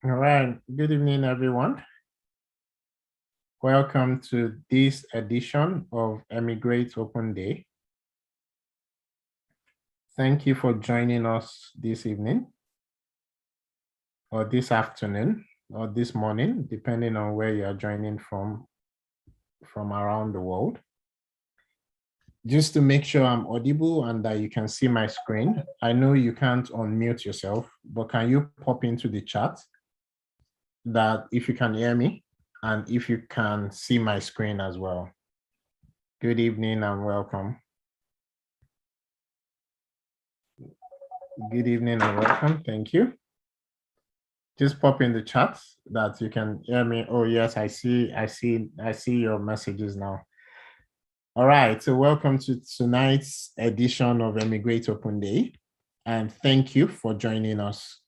All right. Good evening, everyone. Welcome to this edition of Emigrate Open Day. Thank you for joining us this evening, or this afternoon, or this morning, depending on where you are joining from around the world. Just to make sure I'm audible and that you can see my screen. I know you can't unmute yourself, but can you pop into the chat that if you can hear me and if you can see my screen as well? Good evening and welcome. Good evening and welcome. Thank you. Just pop in the chat that you can hear me. Oh yes, I see your messages now. All right, so welcome to tonight's edition of Emigrate Open Day, and thank you for joining us.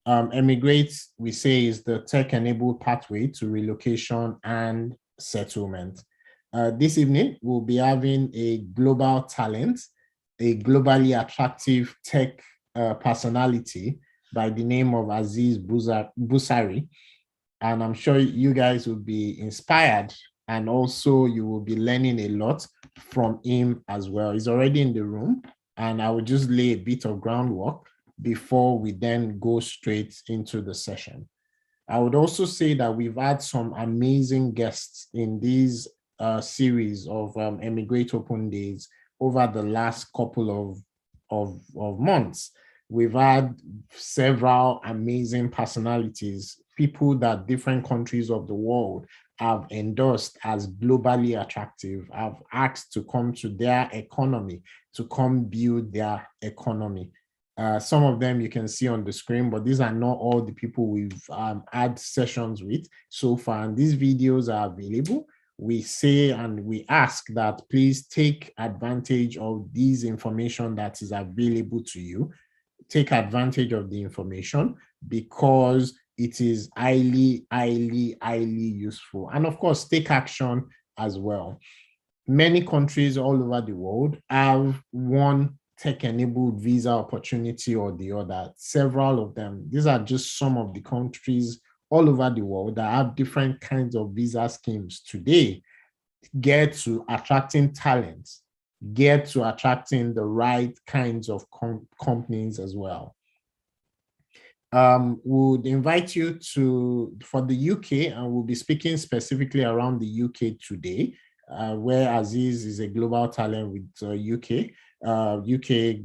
Emigrate, we say, is the tech-enabled pathway to relocation and settlement. This evening, we'll be having a global talent, a globally attractive tech personality by the name of Azeez Busari. And I'm sure you guys will be inspired, and also you will be learning a lot from him as well. He's already in the room, and I will just lay a bit of groundwork before we then go straight into the session. I would also say that we've had some amazing guests in these series of Emigrate Open Days over the last couple of months. We've had several amazing personalities, people that different countries of the world have endorsed as globally attractive, have asked to come to their economy, to come build their economy. Some of them you can see on the screen, but these are not all the people we've had sessions with so far. And these videos are available. We say and we ask that please take advantage of this information that is available to you. Take advantage of the information because it is highly, highly, highly useful. And of course, take action as well. Many countries all over the world have one tech-enabled visa opportunity or the other, several of them. These are just some of the countries all over the world that have different kinds of visa schemes today. Get to attracting talents, get to attracting the right kinds of companies as well. Would invite you for the UK, and we'll be speaking specifically around the UK today, where Azeez is a global talent with UK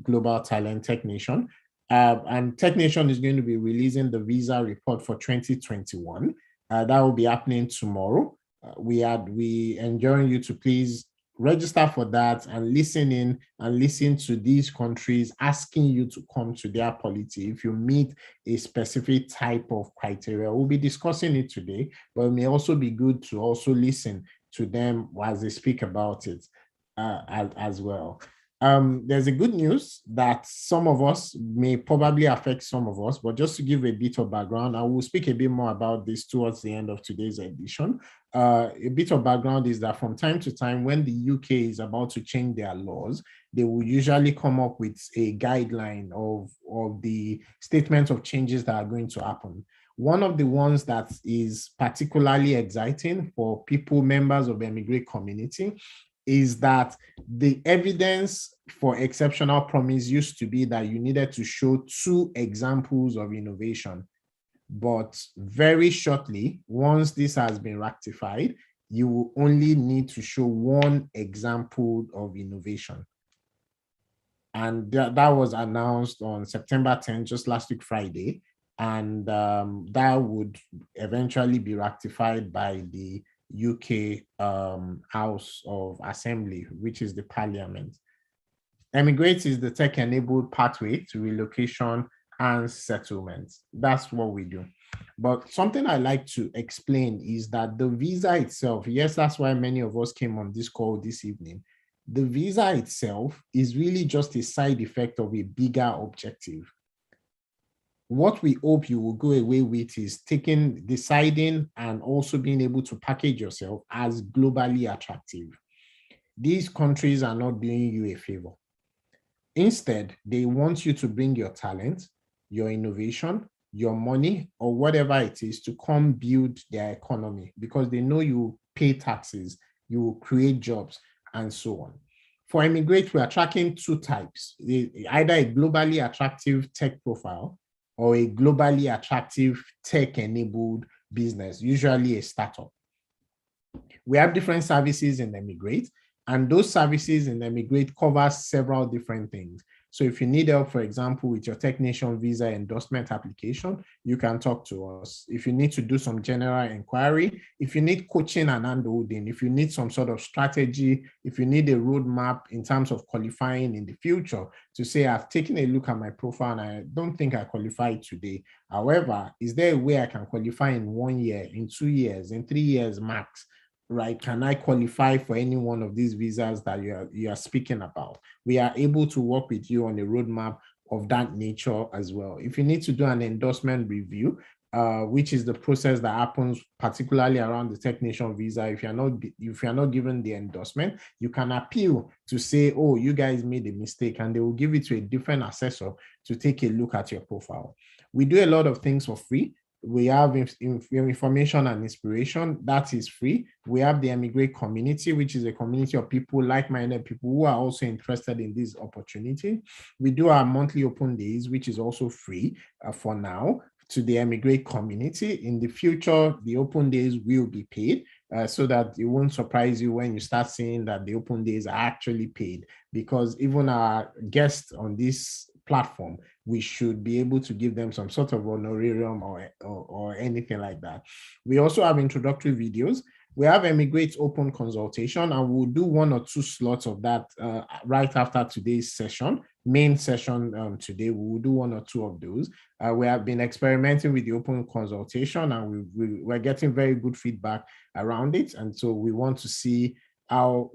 Global Talent Technician. And Technician is going to be releasing the visa report for 2021. That will be happening tomorrow. We enjoin you to please register for that and listen in and listen to these countries asking you to come to their polity if you meet a specific type of criteria. We'll be discussing it today, but it may also be good to also listen to them as they speak about it as well. There's a good news that some of us may probably affect some of us, but just to give a bit of background, I will speak a bit more about this towards the end of today's edition. A bit of background is that from time to time, when the UK is about to change their laws, they will usually come up with a guideline of the statement of changes that are going to happen. One of the ones that is particularly exciting for people, members of the Emigrate community, is that the evidence for exceptional promise used to be that you needed to show 2 examples of innovation. But very shortly, once this has been rectified, you will only need to show 1 example of innovation. And that was announced on September 10th, just last week, Friday. And that would eventually be rectified by the UK House of Assembly, which is the Parliament. Emigrate is the tech-enabled pathway to relocation and settlement. That's what we do. But something I like to explain is that the visa itself, yes, that's why many of us came on this call this evening. The visa itself is really just a side effect of a bigger objective. What we hope you will go away with is deciding and also being able to package yourself as globally attractive. These countries are not doing you a favor. Instead, they want you to bring your talent, your innovation, your money or whatever it is to come build their economy, because they know you pay taxes, you will create jobs, and so on. For immigrants, we are tracking two types, either a globally attractive tech profile or a globally attractive tech-enabled business, usually a startup. We have different services in Emigrate, and those services in Emigrate cover several different things. So if you need help, for example, with your technician visa endorsement application, you can talk to us. If you need to do some general inquiry, if you need coaching and handholding, if you need some sort of strategy, if you need a roadmap in terms of qualifying in the future, to say, I've taken a look at my profile and I don't think I qualify today. However, is there a way I can qualify in 1 year, in 2 years, in 3 years max? Right? Can I qualify for any one of these visas that you are speaking about? We are able to work with you on a roadmap of that nature as well. If you need to do an endorsement review, which is the process that happens particularly around the technician visa, if you're not given the endorsement, you can appeal to say, oh, you guys made a mistake, and they will give it to a different assessor to take a look at your profile. We do a lot of things for free. We have information and inspiration that is free. We have the Emigrate community, which is a community of people, like-minded people who are also interested in this opportunity. We do our monthly open days, which is also free for now to the Emigrate community. In the future, the open days will be paid, so that it won't surprise you when you start seeing that the open days are actually paid, because even our guests on this platform, we should be able to give them some sort of honorarium or anything like that. We also have introductory videos. We have Emigrate open consultation, and we'll do 1 or 2 slots of that right after today's session. Main session today, we will do 1 or 2 of those. We have been experimenting with the open consultation, and we're getting very good feedback around it. And so we want to see how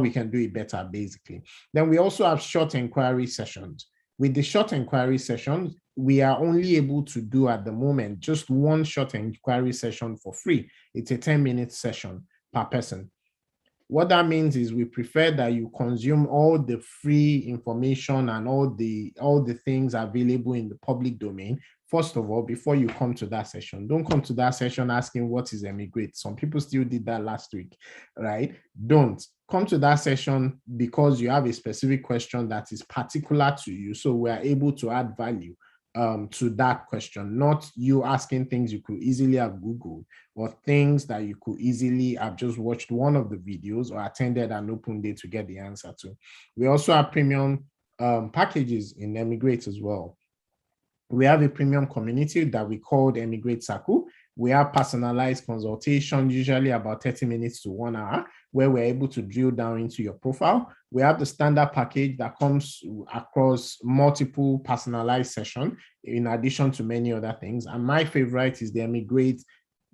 we can do it better, basically. Then we also have short inquiry sessions. With the short inquiry sessions, we are only able to do at the moment just 1 short inquiry session for free. It's a 10-minute session per person. What that means is we prefer that you consume all the free information and all the things available in the public domain, first of all, before you come to that session. Don't come to that session asking what is Emigrate. Some people still did that last week, right? Don't. Come to that session because you have a specific question that is particular to you. So we are able to add value to that question, not you asking things you could easily have Googled or things that you could easily have just watched one of the videos or attended an open day to get the answer to. We also have premium packages in Emigrate as well. We have a premium community that we call the Emigrate Circle. We have personalized consultation, usually about 30 minutes to 1 hour, where we're able to drill down into your profile. We have the standard package that comes across multiple personalized sessions, in addition to many other things. And my favorite is the Emigrate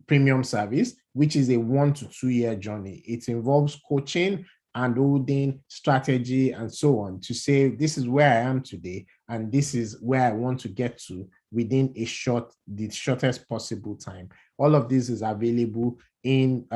Premium Service, which is a 1 to 2 year journey. It involves coaching and holding strategy and so on to say, this is where I am today, and this is where I want to get to within the shortest possible time. All of this is available in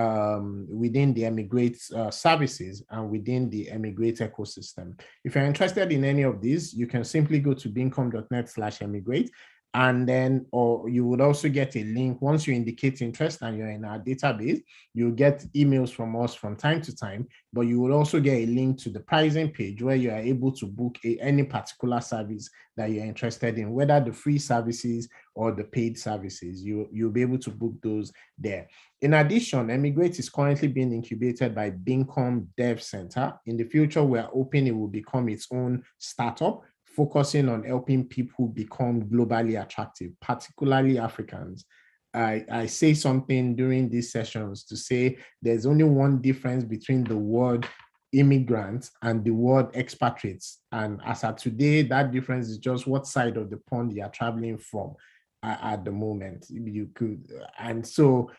within the Emigrate services and within the Emigrate ecosystem. If you're interested in any of these, you can simply go to beancom.net/emigrate. And then, or you would also get a link. Once you indicate interest and you're in our database, you'll get emails from us from time to time, but you will also get a link to the pricing page where you are able to book any particular service that you're interested in, whether the free services or the paid services. You'll be able to book those there. In addition, Emigrate is currently being incubated by Beancom Dev Center. In the future, we're hoping it will become its own startup, focusing on helping people become globally attractive, particularly Africans. I say something during these sessions to say there's only one difference between the word immigrants and the word expatriates. And as of today, that difference is just what side of the pond you are traveling from at the moment. You could, and so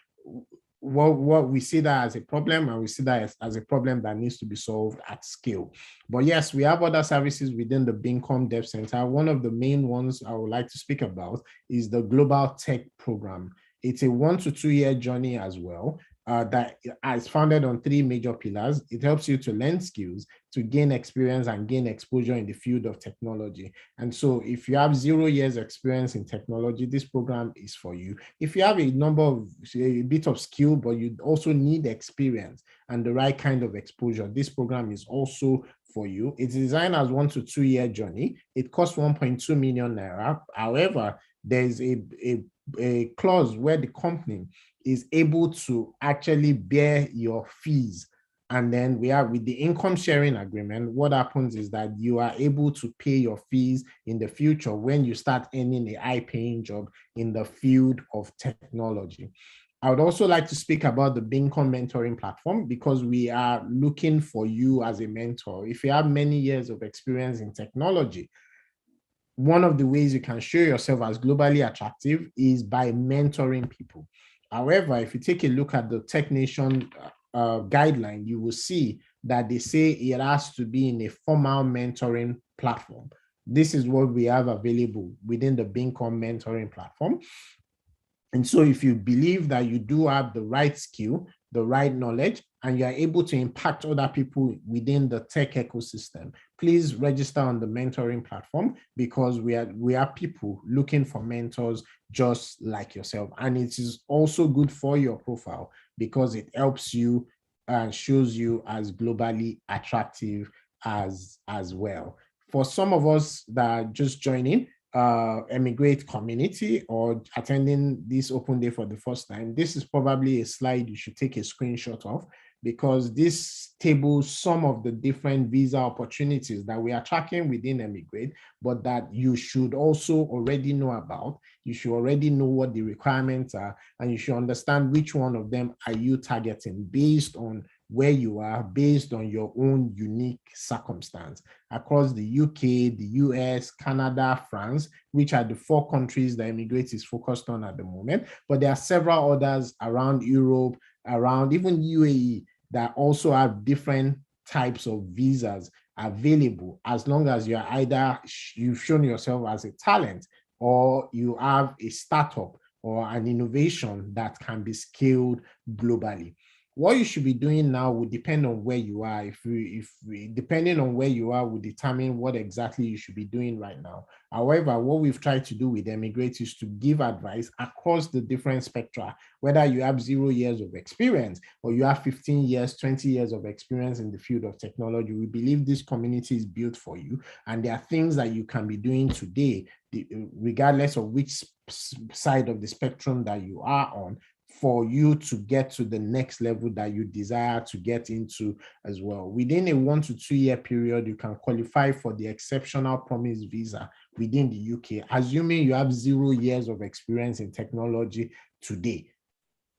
what we see that as a problem, and we see that as a problem that needs to be solved at scale. But yes, we have other services within the Beancom Dev Center. One of the main ones I would like to speak about is the Global Tech Program. It's a 1 to 2 year journey as well. that is founded on three major pillars. It helps you to learn skills, to gain experience and gain exposure in the field of technology. And so if you have 0 years experience in technology, this program is for you. If you have a bit of skill, but you also need experience and the right kind of exposure, this program is also for you. It's designed as 1 to 2 year journey. It costs 1.2 million naira. However, there's a clause where the company is able to actually bear your fees. And then we have with the income sharing agreement, what happens is that you are able to pay your fees in the future when you start earning a high paying job in the field of technology. I would also like to speak about the Bincom mentoring platform because we are looking for you as a mentor. If you have many years of experience in technology, one of the ways you can show yourself as globally attractive is by mentoring people. However, if you take a look at the Tech Nation guideline, you will see that they say it has to be in a formal mentoring platform. This is what we have available within the Bincom mentoring platform. And so if you believe that you do have the right skill, the right knowledge, and you are able to impact other people within the tech ecosystem, please register on the mentoring platform because we are people looking for mentors just like yourself. And it is also good for your profile because it helps you and shows you as globally attractive as well. For some of us that are just joining, emigrate community or attending this open day for the first time, this is probably a slide you should take a screenshot of because this tables some of the different visa opportunities that we are tracking within Emigrate, but that you should also already know about. You should already know what the requirements are, and you should understand which one of them are you targeting based on where you are, based on your own unique circumstance. Across the UK, the US, Canada, France, which are the 4 countries that Emigrate is focused on at the moment. But there are several others around Europe, around even UAE that also have different types of visas available as long as you're either you've shown yourself as a talent or you have a startup or an innovation that can be scaled globally. What you should be doing now will depend on where you are. Depending on where you are will determine what exactly you should be doing right now. However, what we've tried to do with Emigrate is to give advice across the different spectra, whether you have 0 years of experience or you have 15 years, 20 years of experience in the field of technology. We believe this community is built for you, and there are things that you can be doing today, regardless of which side of the spectrum that you are on, for you to get to the next level that you desire to get into as well. Within a 1 to 2 year period, you can qualify for the exceptional promise visa within the UK, assuming you have 0 years of experience in technology today.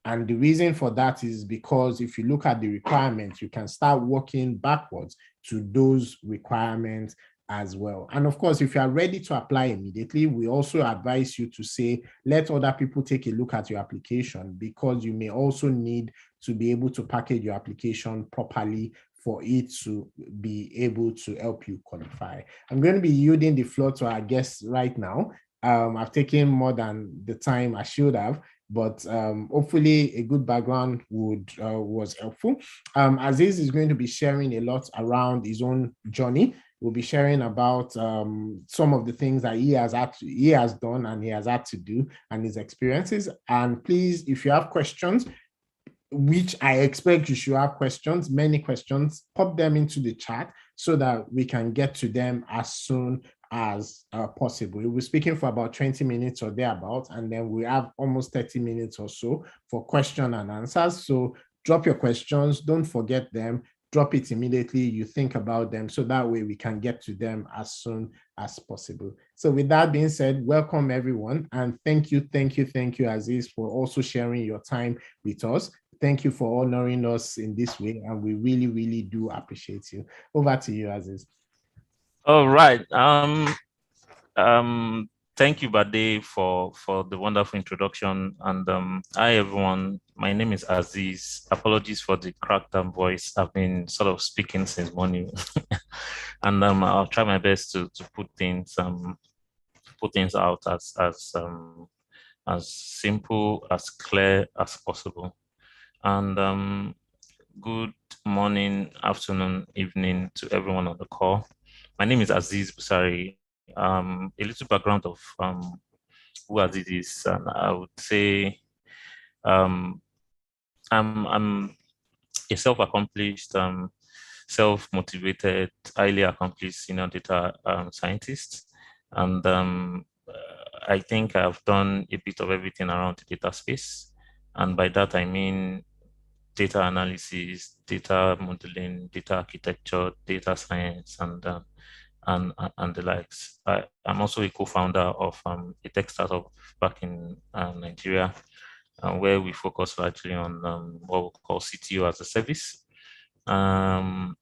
And the reason for that is because if you look at the requirements, you can start working backwards to those requirements as well. And of course, if you are ready to apply immediately, we also advise you to say, let other people take a look at your application because you may also need to be able to package your application properly for it to be able to help you qualify. I'm going to be yielding the floor to our guests right now. I've taken more than the time I should have, but hopefully a good background was helpful. Azeez is going to be sharing a lot around his own journey. We'll be sharing about some of the things that he has done and he has had to do and his experiences. And please, if you have questions, which I expect you should have questions, many questions, pop them into the chat so that we can get to them as soon as possible. We'll be speaking for about 20 minutes or thereabouts, and then we have almost 30 minutes or so for question and answers. So drop your questions, don't forget them, drop it immediately you think about them, so that way we can get to them as soon as possible. So with that being said, welcome everyone, and thank you, Azeez, for also sharing your time with us. Thank you for honoring us in this way, and we really, really do appreciate you. Over to you, Azeez. All right. Thank you, Bade, for the wonderful introduction. And hi, everyone. My name is Azeez. Apologies for the cracked voice. I've been sort of speaking since morning, and I'll try my best to put things out as simple, as clear as possible. And good morning, afternoon, evening to everyone on the call. My name is Azeez Busari. A little background of who Azeez is, and I would say um, I'm a self-accomplished, self-motivated, highly accomplished senior data scientist, and I think I've done a bit of everything around the data space, and by that I mean data analysis, data modeling, data architecture, data science, and the likes. I'm also a co-founder of a tech startup back in Nigeria, where we focus largely on what we call CTO as a service. Um,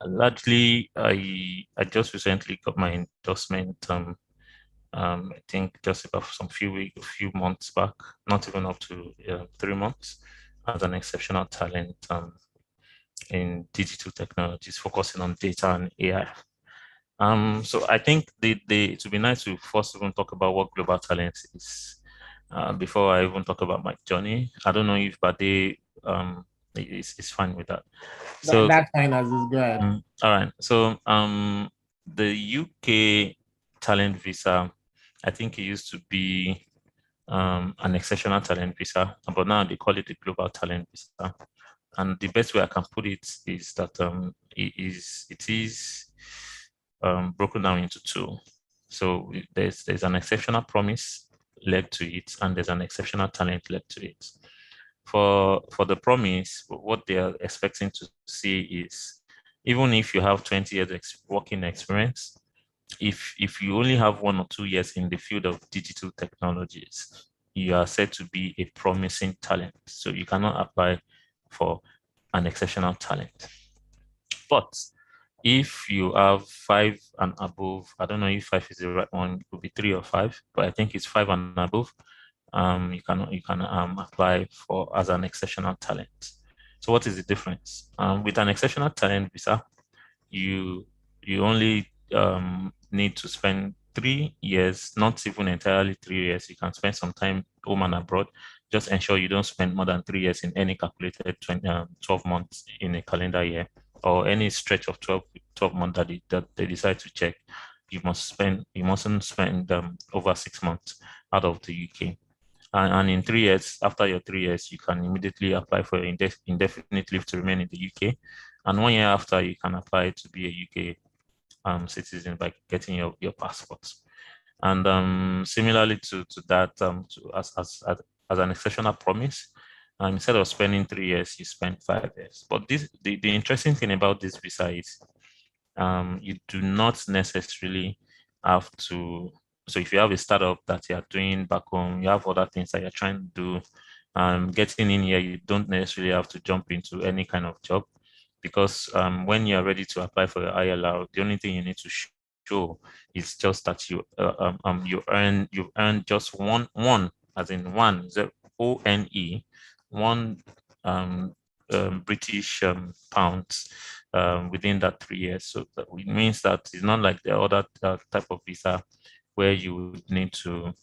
Largely, I just recently got my endorsement. I think just about some a few months back, not even up to 3 months, as an exceptional talent in digital technologies, focusing on data and AI. So I think it would be nice to first even talk about what global talent is before I even talk about my journey. I don't know if Bade is fine with that. So That's fine, Aziz. Go ahead. all right. So the UK talent visa, I think it used to be an exceptional talent visa, but now they call it the global talent visa. And the best way I can put it is that it is broken down into two. So there's an exceptional promise led to it, and there's an exceptional talent led to it. For the promise, what they are expecting to see is, even if you have 20 years working experience, if you only have 1 or 2 years in the field of digital technologies, you are said to be a promising talent. So you cannot apply for an exceptional talent. But if you have 5 and above, I don't know if 5 is the right one, it could be 3 or 5, but I think it's 5 and above. You can apply for as an exceptional talent. So what is the difference? With an exceptional talent visa, you you only need to spend 3 years, not even entirely 3 years. You can spend some time home and abroad. Just ensure you don't spend more than 3 years in any calculated 12 months in a calendar year, or any stretch of 12 months that they decide to check. You mustn't spend over 6 months out of the UK. And in 3 years, after your 3 years, you can immediately apply for indefinite leave to remain in the UK. And 1 year after, you can apply to be a UK citizen by getting your passport. And similarly to that, as an exceptional promise, instead of spending 3 years, you spend 5 years. But the interesting thing about this visa is you do not necessarily have to. So if you have a startup that you are doing back home, you have other things that you're trying to do, getting in here, you don't necessarily have to jump into any kind of job, because when you're ready to apply for your ILR, the only thing you need to show is just that you earn just one, as in one, ONE, one British pounds within that 3 years. So that it means that it's not like the other type of visa where you would need to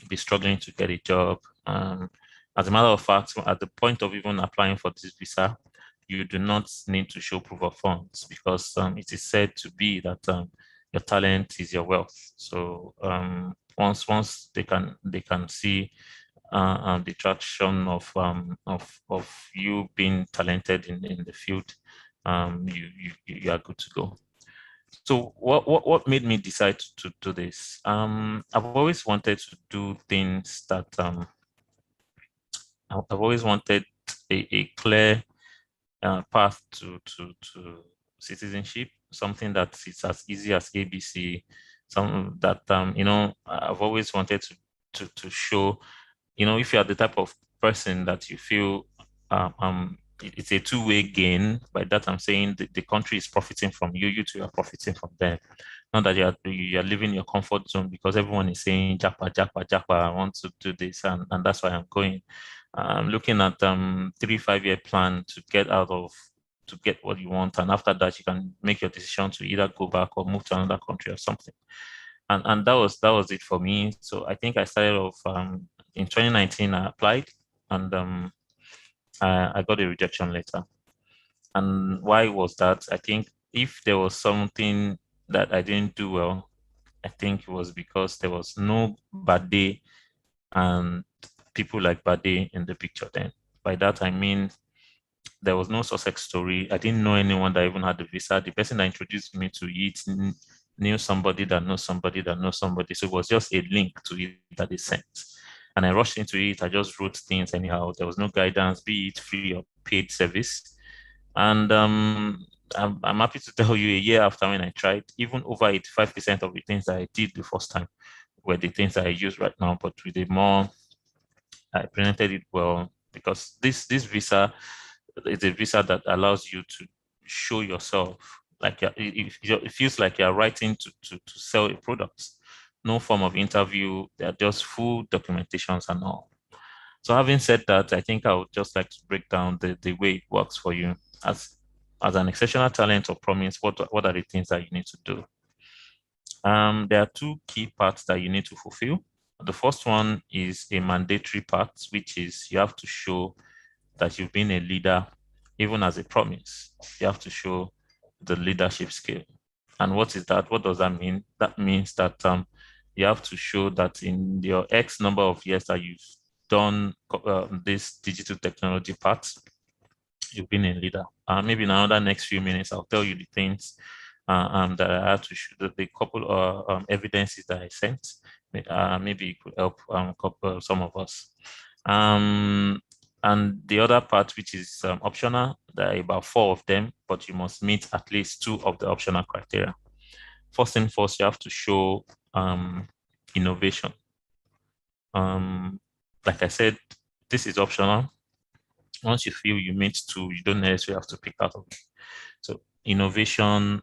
be struggling to get a job. As a matter of fact, at the point of even applying for this visa, you do not need to show proof of funds, because it is said to be that your talent is your wealth. So once they can see the traction of you being talented in the field, you are good to go. So what made me decide to do this? I've always wanted to do things that I've always wanted a clear path to citizenship, something that is as easy as ABC, some that I've always wanted to show, if you are the type of person that you feel it's a two-way gain. By that I'm saying the country is profiting from you, you two are profiting from them. Not that you're living your comfort zone because everyone is saying japa japa japa, I want to do this, and that's why I'm going. I'm looking at 3-5 year plan to get what you want, and after that you can make your decision to either go back or move to another country or something. And that was it for me. So I think I started off in 2019. I applied, and I got a rejection letter. And why was that? I think if there was something that I didn't do well, I think it was because there was no Bade and people like Bade in the picture then. By that, I mean, there was no success story. I didn't know anyone that even had the visa. The person that introduced me to it knew somebody that knows somebody that knows somebody. So it was just a link to it that they sent. And I rushed into it. I just wrote things anyhow. There was no guidance, be it free or paid service. And I'm happy to tell you a year after when I tried, even over 85% of the things that I did the first time were the things that I use right now, but with a more, I presented it well because this visa is a visa that allows you to show yourself. Like it feels like you're writing to sell a product. No form of interview. They're just full documentations and all. So having said that, I think I would just like to break down the way it works for you as an exceptional talent or promise. What are the things that you need to do? There are two key parts that you need to fulfill. The first one is a mandatory part, which is you have to show that you've been a leader, even as a promise. You have to show the leadership skill. And what is that? What does that mean? That means that you have to show that in your X number of years that you've done this digital technology part, you've been a leader. Maybe in another next few minutes, I'll tell you the things that I had to show, the couple of evidences that I sent. Maybe it could help some of us. And the other part, which is optional, there are about 4 of them, but you must meet at least 2 of the optional criteria. First and first, you have to show innovation. Like I said, this is optional. Once you feel you meet 2, you don't necessarily have to pick out of it. So innovation,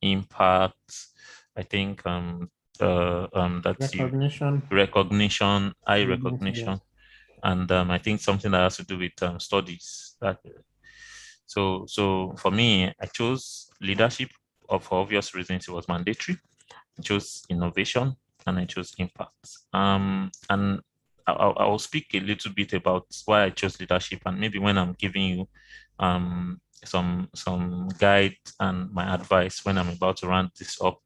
impact, I think that's Recognition. recognition, eye Evidence, recognition, and I think something that has to do with studies. So for me, I chose leadership for obvious reasons. It was mandatory. I chose innovation and I chose impact. And I'll speak a little bit about why I chose leadership, and maybe when I'm giving you some guide and my advice when I'm about to round this up,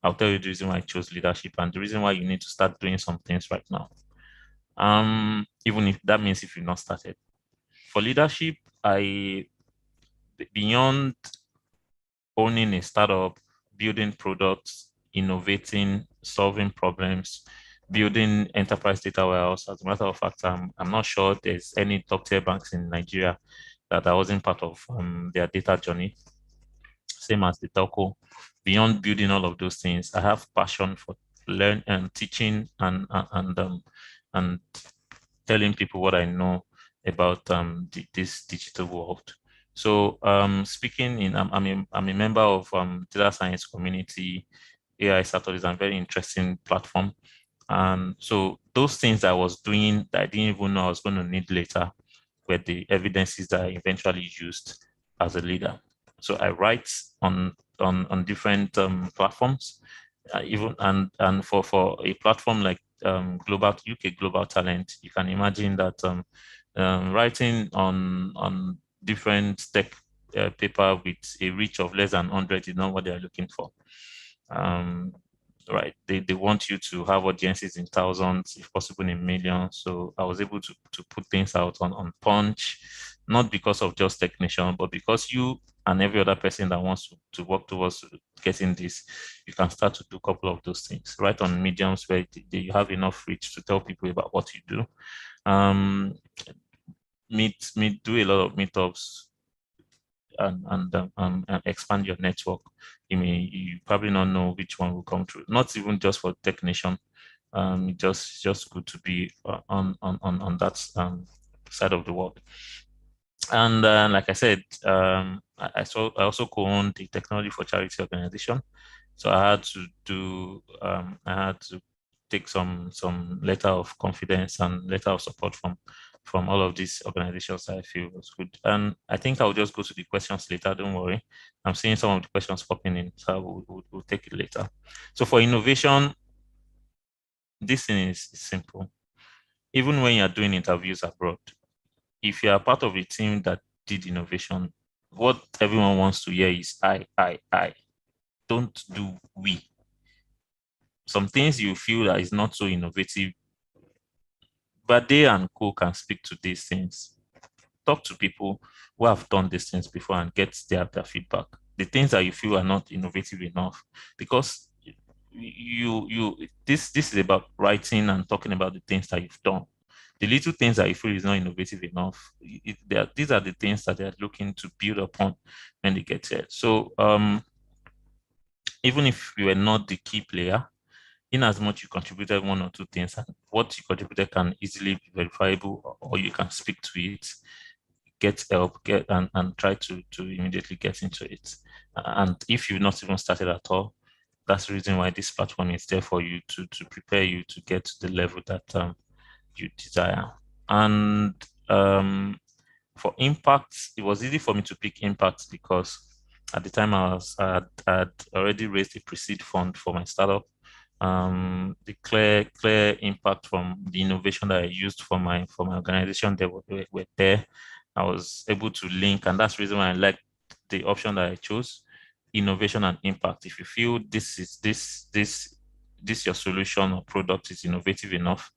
I'll tell you the reason why I chose leadership and the reason why you need to start doing some things right now. Even if that means if you've not started. For leadership, beyond owning a startup, building products, innovating, solving problems, building enterprise data warehouse. As a matter of fact, I'm not sure there's any top tier banks in Nigeria that I wasn't part of their data journey. Same as the telco. Beyond building all of those things, I have passion for learn and teaching and telling people what I know about this digital world. So speaking in, I'm a member of data science community. AI Saturday is a very interesting platform. So those things I was doing that I didn't even know I was going to need later were the evidences that I eventually used as a leader. So I write on different platforms, even and for a platform like global UK Global Talent, you can imagine that writing on different tech paper with a reach of less than 100 is not what they are looking for. Right, they want you to have audiences in thousands, if possible in millions. So I was able to put things out on Punch, not because of just technician, but because you and every other person that wants to work towards getting this, you can start to do a couple of those things right on mediums where you have enough reach to tell people about what you do. Do a lot of meetups and expand your network. You probably not know which one will come through. Not even just for technician. Just good to be on that side of the world. And like I said, I also co-own the Technology for Charity organization. So I had to take some letter of confidence and letter of support from all of these organizations that I feel was good. And I think I'll just go to the questions later. Don't worry. I'm seeing some of the questions popping in, so we'll take it later. So for innovation, this thing is simple. Even when you're doing interviews abroad, if you are part of a team that did innovation, what everyone wants to hear is I. Don't do we. Some things you feel that is not so innovative, but they and co can speak to these things. Talk to people who have done these things before and get their feedback. The things that you feel are not innovative enough, because this is about writing and talking about the things that you've done. The little things that you feel is not innovative enough, these are the things that they're looking to build upon when they get here. So even if you were not the key player, in as much you contributed one or two things, and what you contributed can easily be verifiable, or you can speak to it, get help, and try to immediately get into it. And if you've not even started at all, that's the reason why this platform is there for you to prepare you to get to the level that you desire. And for impact, it was easy for me to pick impact because at the time I'd already raised a pre-seed fund for my startup. The clear impact from the innovation that I used for my organization, they were there. I was able to link, and that's the reason why I like the option that I chose: innovation and impact. If you feel this your solution or product is innovative enough,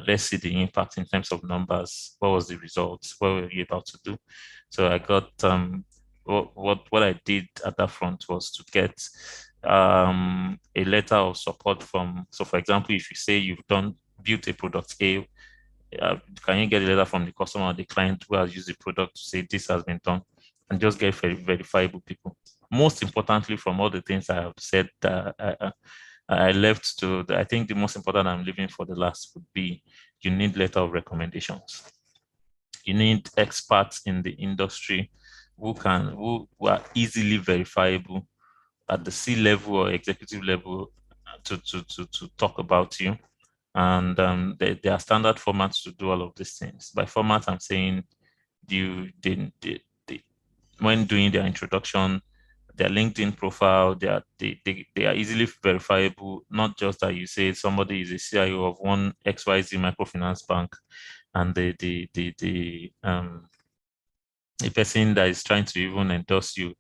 let's see the impact in terms of numbers. What was the results? What were you about to do? So I got what I did at that front was to get a letter of support from. So for example, if you say you've built a product A, can you get a letter from the customer or the client who has used the product to say this has been done, and just get verifiable people. Most importantly, from all the things I have said, I left to, I think the most important I'm leaving for the last would be, you need letter of recommendations. You need experts in the industry who are easily verifiable at the C-level or executive level to talk about you. And there are standard formats to do all of these things. By format, I'm saying when doing their introduction, their LinkedIn profile, they are easily verifiable. Not just that you say somebody is a CIO of one XYZ microfinance bank, and the person that is trying to even endorse you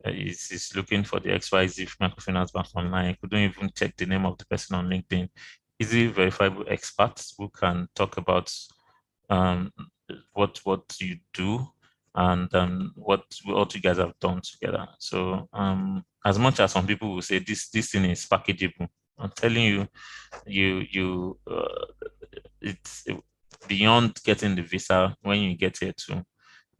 is looking for the XYZ microfinance bank online. Couldn't even check the name of the person on LinkedIn. Easily verifiable experts who can talk about what you do and what you guys have done together. So as much as some people will say this thing is packageable, I'm telling you, it's beyond getting the visa. When you get here too,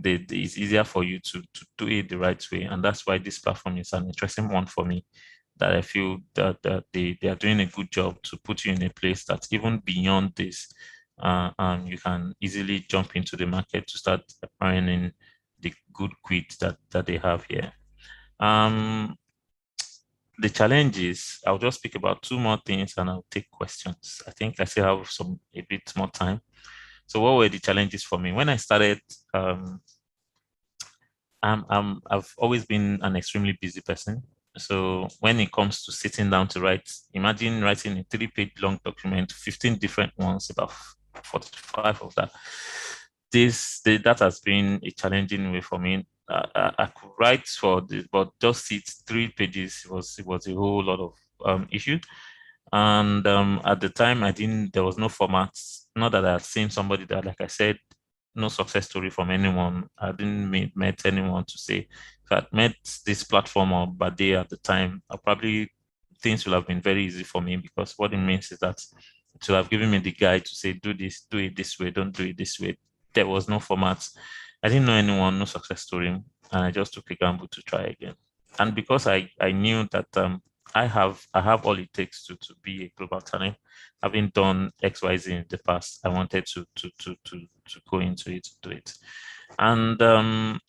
it's easier for you to do it the right way, and that's why this platform is an interesting one for me. That I feel that they are doing a good job to put you in a place that's even beyond this. You can easily jump into the market to start earning the good quid that they have here. The challenges, I'll just speak about two more things and I'll take questions. I think I still have a bit more time. So what were the challenges for me? When I started, I've always been an extremely busy person. So when it comes to sitting down to write, imagine writing a 3-page long document, 15 different ones, about 45 of that. That has been a challenging way for me. I could write for this, but just sit 3 pages was a whole lot of issue. And at the time, there was no format. Not that I had seen somebody that, like I said, no success story from anyone. I didn't met anyone to say, if I had met this platform or Bade at the time, things will have been very easy for me, because what it means is that to have given me the guide to say, do it this way, don't do it this way. There was no format. I didn't know anyone, no success story, and I just took a gamble to try again. And because I knew that I have all it takes to be a global talent, having done XYZ in the past, I wanted to go into it, to do it. And the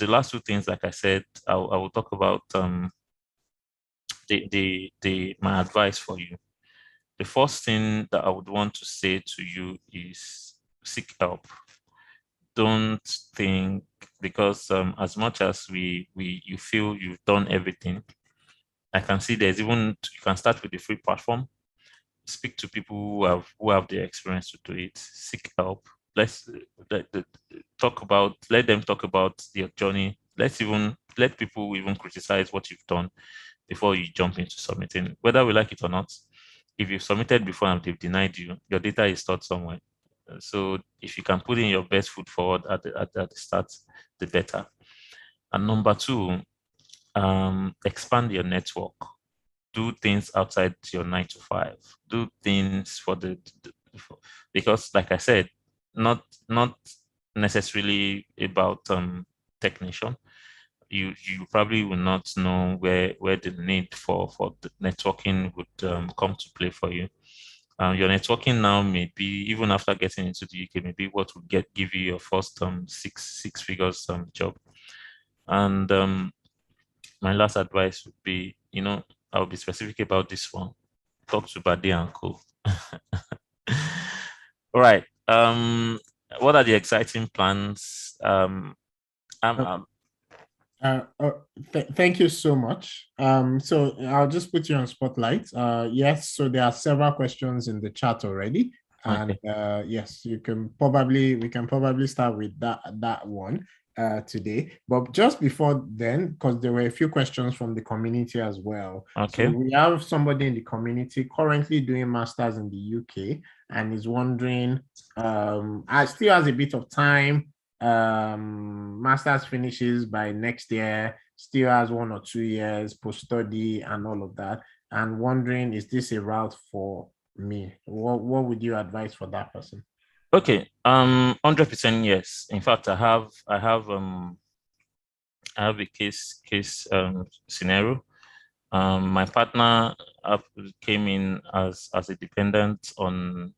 last two things, like I said, I will talk about my advice for you. The first thing that I would want to say to you is seek help. Don't think, because as much as you feel you've done everything, I can see you can start with the free platform, speak to people who have the experience to do it, seek help. let's let, let them talk about their journey. Let's even let people even criticize what you've done before you jump into submitting, whether we like it or not. If you've submitted before and they've denied you, your data is stored somewhere. So if you can put in your best foot forward at the start, the better. And number two, expand your network. Do things outside your 9 to 5. Do things because, like I said, not necessarily about technician. You probably will not know where the need for the networking would come to play for you. Your networking now may be, even after getting into the UK, maybe what will give you your first six figures job. And my last advice would be, I'll be specific about this one. Talk to Bade and Co. All right. What are the exciting plans? Thank you so much. So I'll just put you on spotlight. Yes, so there are several questions in the chat already. And okay. Yes, we can probably start with that one today. But just before then, because there were a few questions from the community as well. Okay. So we have somebody in the community currently doing masters in the UK and is wondering, I still has a bit of time. Masters finishes by next year, still has 1 or 2 years post-study and all of that, and wondering, is this a route for me? What would you advise for that person? Okay, 100% yes. In fact, I have a case scenario. My partner came in as a dependent on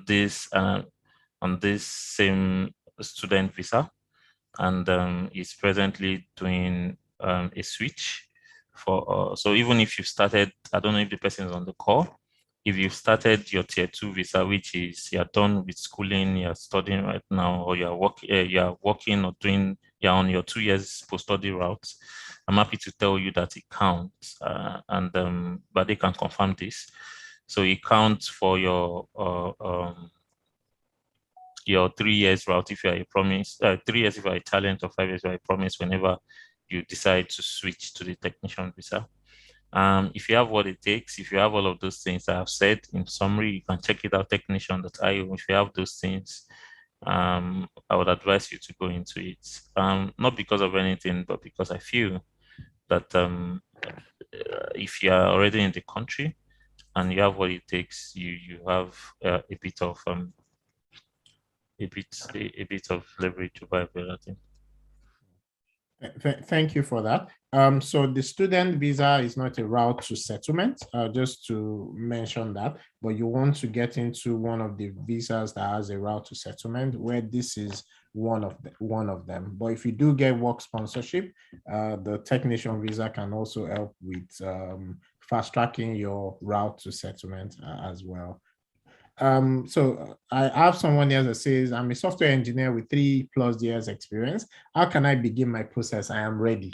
this same student visa, and is presently doing a switch for. So even if you started, I don't know if the person is on the call. If you've started your tier 2 visa, which is you're done with schooling, you're studying right now, or you're working or you're on your 2 years post-study route, I'm happy to tell you that it counts, but they can confirm this. So it counts for your 3 years route if you're a promise, 3 years if you're a talent, or 5 years if you're a promise whenever you decide to switch to the technician visa. If you have what it takes, if you have all of those things I have said in summary, you can check it out, technician.io. If you have those things, I would advise you to go into it. Not because of anything, but because I feel that if you are already in the country and you have what it takes, you have a bit of leverage over everything. Thank you for that. So the student visa is not a route to settlement, just to mention that, but you want to get into one of the visas that has a route to settlement, where this is one of them. But if you do get work sponsorship, the technician visa can also help with fast tracking your route to settlement as well. So I have someone else that says, I'm a software engineer with 3+ years experience. How can I begin my process? I am ready.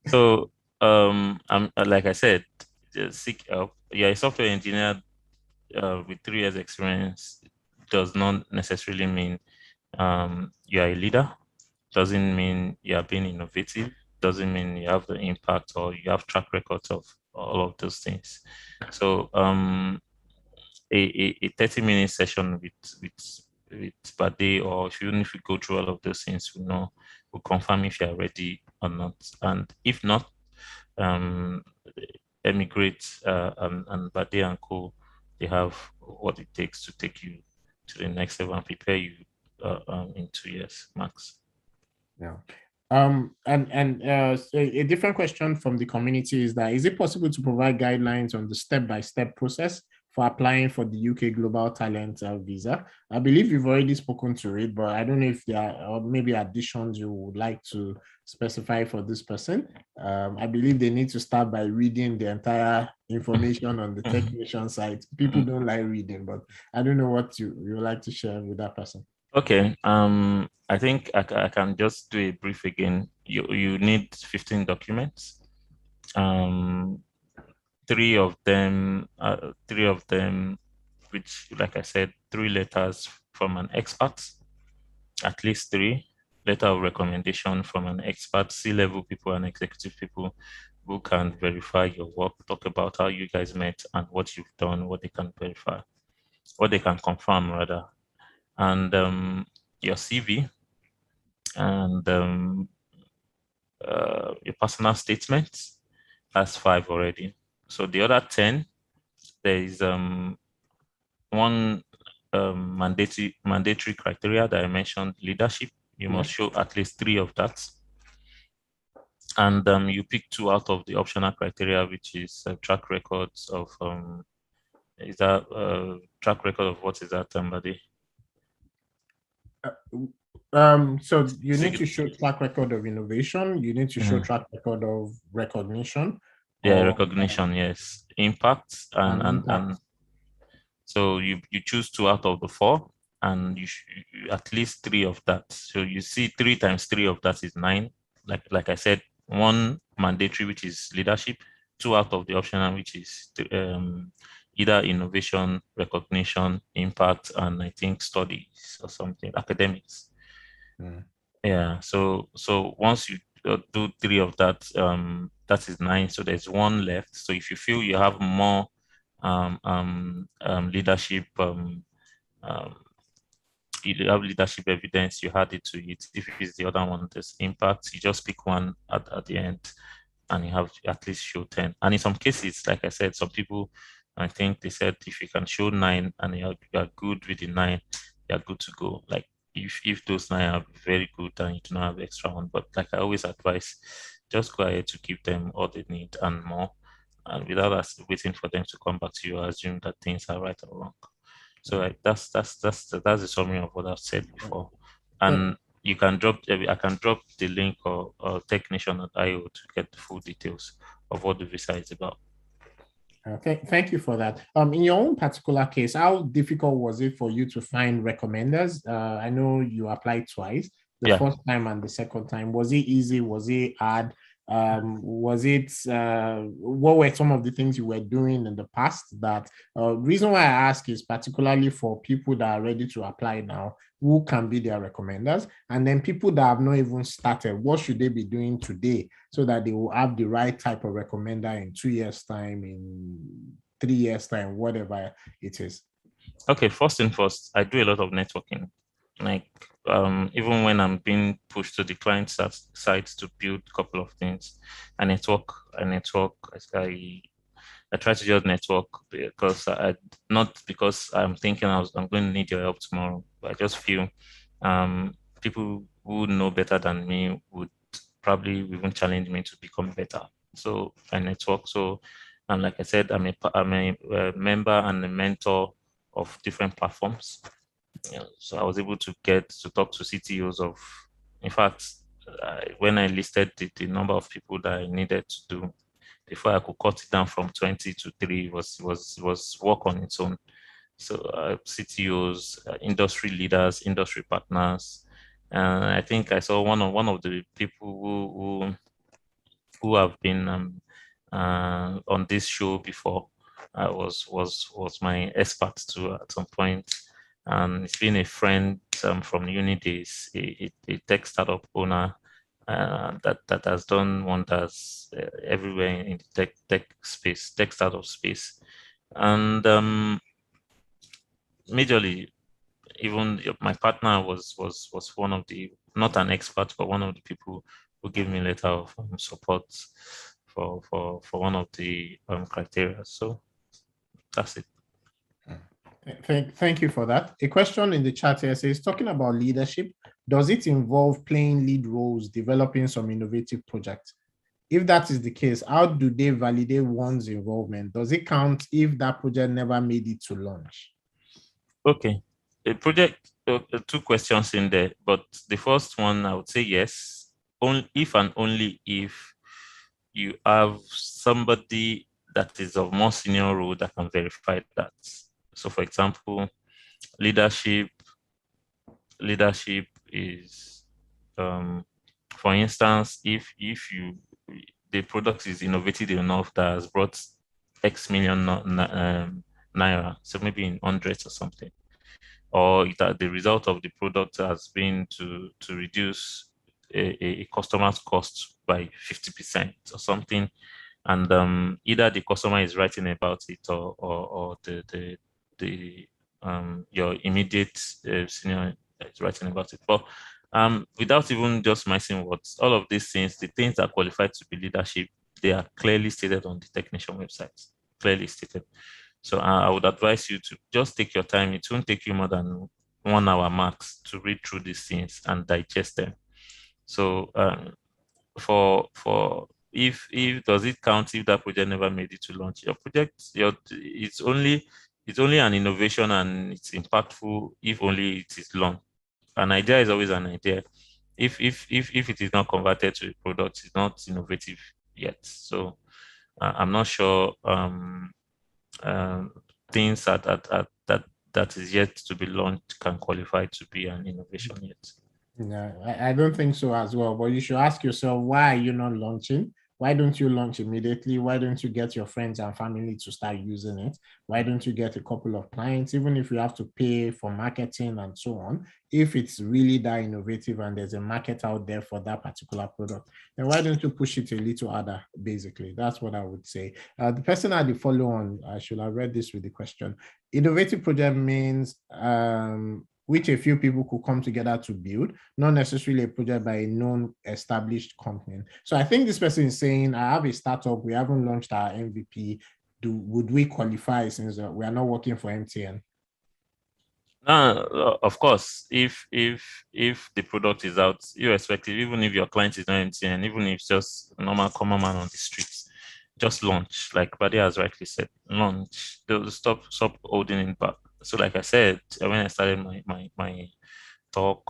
So I'm like I said, seek help. You're a software engineer with 3 years experience does not necessarily mean you're a leader. Doesn't mean you're being innovative. Doesn't mean you have the impact or you have track records of all of those things. So a 30-minute session with Bade, or even if you go through all of those things, we'll confirm if you're ready or not. And if not, Emigrate and Bade and Co, they have what it takes to take you to the next level and prepare you in 2 years max. Yeah. A different question from the community is that, is it possible to provide guidelines on the step-by-step process for applying for the UK Global Talent Visa? I believe you've already spoken to it, but I don't know if there are maybe additions you would like to specify for this person. I believe they need to start by reading the entire information on the technician site. People don't like reading, but I don't know what you would like to share with that person. Okay. I think I can just do a brief again. You need 15 documents. 3 of them which, like I said, 3 letters from an expert, at least 3 letter of recommendation from an expert, C-level people and executive people who can verify your work, talk about how you guys met and what you've done, what they can verify, what they can confirm rather, and your CV and your personal statements. That's 5 already. So the other 10, there is one mandatory criteria that I mentioned, leadership. You must show at least 3 of that. And you pick 2 out of the optional criteria, which is track records of, is that track record of what is that, buddy? So you need to show track record of innovation. You need to show track record of recognition. Yeah, recognition, yes. Impact and so you choose 2 out of the 4, and you at least 3 of that. So you see 3 times 3 of that is 9. Like I said, 1 mandatory, which is leadership, 2 out of the optional, which is either innovation, recognition, impact, and I think studies or something, academics. Yeah. So once you do 3 of that, that is 9. So there's 1 left. So if you feel you have more leadership, you have leadership evidence, you add it to it. If it's the other one, there's impact, you just pick 1 at the end, and you have to at least show 10. And in some cases, like I said, some people, I think they said if you can show 9 and you are good with the 9, you're good to go. Like if those 9 are very good and you do not have extra 1, but like I always advise, just go ahead to give them all they need and more, and without us waiting for them to come back to you, assume that things are right or wrong. So that's the summary of what I've said before. And you can drop, I can drop the link or technician.io to get the full details of what the visa is about. Thank you for that. In your own particular case, how difficult was it for you to find recommenders? I know you applied twice, the first time and the second time. Was it easy? Was it hard? What were some of the things you were doing in the past? That reason why I ask is particularly for people that are ready to apply now, who can be their recommenders, and then people that have not even started, what should they be doing today so that they will have the right type of recommender in 2 years time, in 3 years time, whatever it is? Okay, first thing first, I do a lot of networking. Like even when I'm being pushed to the client sites to build a couple of things, I try to just network because not because I'm thinking I'm going to need your help tomorrow, but I just feel people who know better than me would probably even challenge me to become better. So I network. So, and like I said, I'm a member and a mentor of different platforms. So I was able to get to talk to CTOs of, in fact, when I listed the number of people that I needed to do, before I could cut it down from 20 to 3, was work on its own. So CTOs, industry leaders, industry partners, and I think I saw one of the people who have been on this show before. Was my expert too at some point. And it's been a friend from uni days, a tech startup owner that has done wonders everywhere in the tech space, tech startup space. And majorly, even my partner was one of the, not an expert, but one of the people who gave me a letter of support for one of the criteria. So that's it. Thank you for that. A question in the chat here says, talking about leadership, does it involve playing lead roles, developing some innovative projects? If that is the case, how do they validate one's involvement? Does it count if that project never made it to launch? Okay. A project, 2 questions in there, but the first one, I would say yes, only if and only if you have somebody that is of more senior role that can verify that. So for example, leadership is, for instance, if the product is innovative enough that has brought X million naira, so maybe in hundreds or something, or the result of the product has been to reduce a customer's cost by 50% or something, and either the customer is writing about it, or the your immediate senior is writing about it. But without even just missing words, all of these things, the things that qualify to be leadership, they are clearly stated on the technician website, clearly stated. So I would advise you to just take your time. It won't take you more than 1 hour max to read through these things and digest them. So for if does it count if that project never made it to launch? Your project, it's only an innovation, and it's impactful if only it is launched. An idea is always an idea. If it is not converted to a product, it's not innovative yet. So I'm not sure um, things that is yet to be launched can qualify to be an innovation yet. No, I don't think so as well. But you should ask yourself, why are you not launching? Why don't you launch immediately? Why don't you get your friends and family to start using it? Why don't you get a couple of clients, even if you have to pay for marketing and so on? If it's really that innovative and there's a market out there for that particular product, then why don't you push it a little harder? Basically, that's what I would say. The person at the follow on, I should have read this with the question. Innovative project means which a few people could come together to build, not necessarily a project by a known established company. So I think this person is saying, I have a startup, we haven't launched our MVP. Would we qualify since we are not working for MTN? Of course, if the product is out, irrespective, even if your client is not MTN, even if it's just a normal common man on the streets, just launch. Like Buddy has rightly said, launch. They'll stop holding it back. So, like I said, when I started my talk,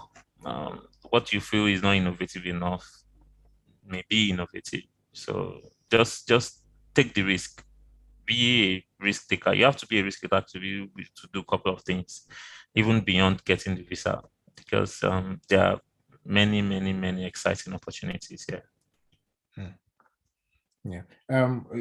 what you feel is not innovative enough may be innovative. So just take the risk. Be a risk taker. You have to be a risk taker to do a couple of things, even beyond getting the visa, because there are many exciting opportunities here. Yeah.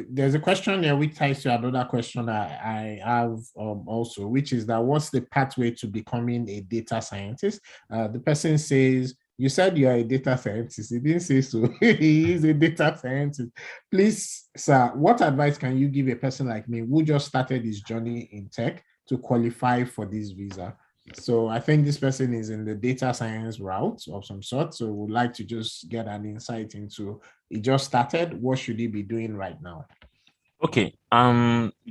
There's a question there which ties to another question I have also, which is that what's the pathway to becoming a data scientist? The person says, you said you are a data scientist. He didn't say so. He is a data scientist. Please, sir, what advice can you give a person like me who just started his journey in tech to qualify for this visa? So I think this person is in the data science route of some sort. So would like to just get an insight into, he just started, what should he be doing right now? Okay.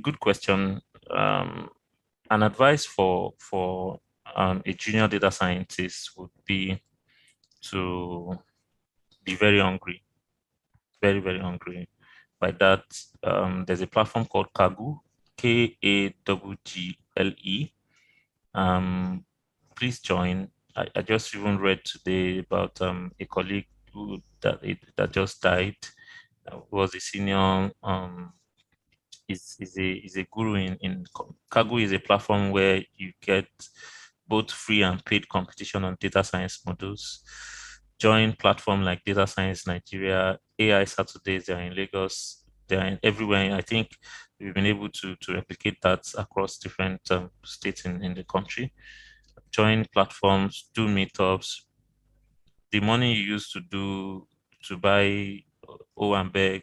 Good question. An advice for a junior data scientist would be to be very hungry, very hungry. By that, there's a platform called Kaggle, Kaggle. Please join. I just even read today about a colleague that just died. Was a senior is a guru in Kaggle is a platform where you get both free and paid competition on data science models. Join platform like Data Science Nigeria, AI Saturdays, they're in Lagos, they're everywhere. I think we've been able to replicate that across different states in the country. Join platforms, do meetups. The money you used to buy Owambe,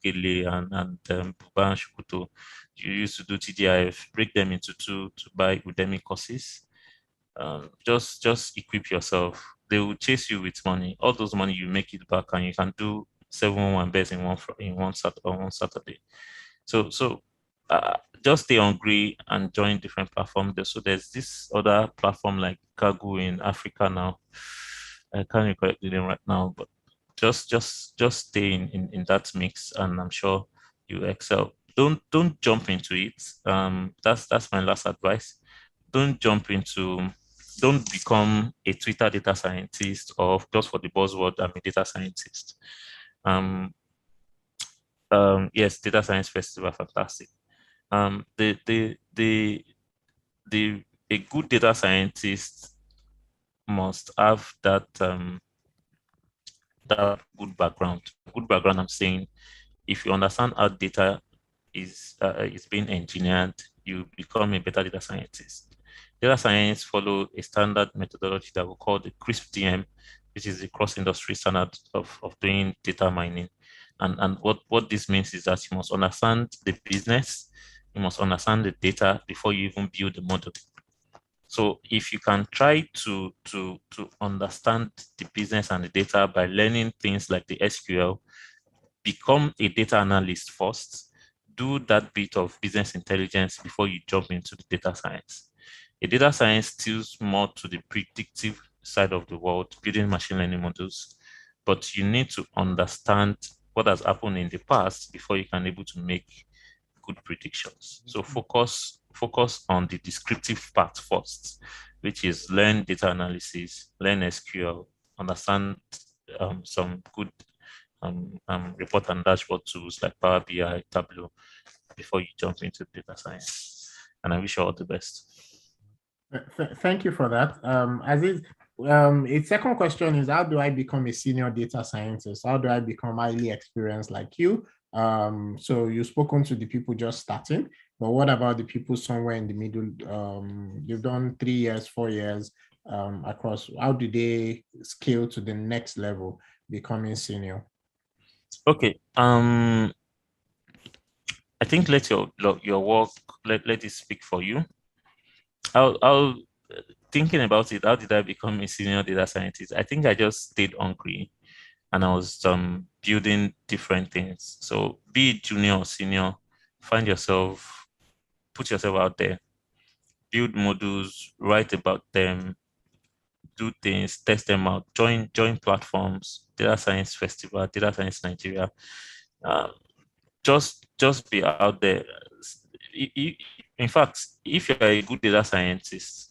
Gele, and Buba and Shukuto, you used to do TDIF, break them into two to buy Udemy courses. Just equip yourself. They will chase you with money. All those money you make it back, and you can do 7 bets on one Saturday. So just stay hungry and join different platforms. So there's this other platform like Kaggle in Africa now. I can't recall the name right now, but just stay in that mix, and I'm sure you excel. Don't jump into it. That's my last advice. Don't jump into don't become a Twitter data scientist, or just for the buzzword, I'm a data scientist. Yes, data science festival, fantastic. The a good data scientist must have that good background. Good background, I'm saying, if you understand how data is being engineered, you become a better data scientist. Data science follow a standard methodology that we call the CRISP-DM, which is the cross-industry standard of doing data mining. And what this means is that you must understand the business, you must understand the data before you even build the model. So if you can try to understand the business and the data by learning things like the SQL, become a data analyst first, do that bit of business intelligence before you jump into the data science. A data science tilts more to the predictive side of the world, building machine learning models, but you need to understand what has happened in the past before you can able to make good predictions. So focus on the descriptive part first, which is learn data analysis, learn SQL, understand some good report and dashboard tools like Power BI, Tableau, before you jump into data science. And I wish you all the best. Thank you for that. Azeez, a second question is, how do I become a senior data scientist? How do I become highly experienced like you? So you've spoken to the people just starting, but what about the people somewhere in the middle? They've done 3 years, 4 years across. How do they scale to the next level, becoming senior? Okay. I think let your work let it speak for you. I'll thinking about it, how did I become a senior data scientist? I think I just stayed hungry and I was building different things. So be it junior or senior, find yourself, put yourself out there, build models, write about them, do things, test them out, join platforms, data science festival, data science Nigeria. Uh, just be out there. In fact, if you're a good data scientist,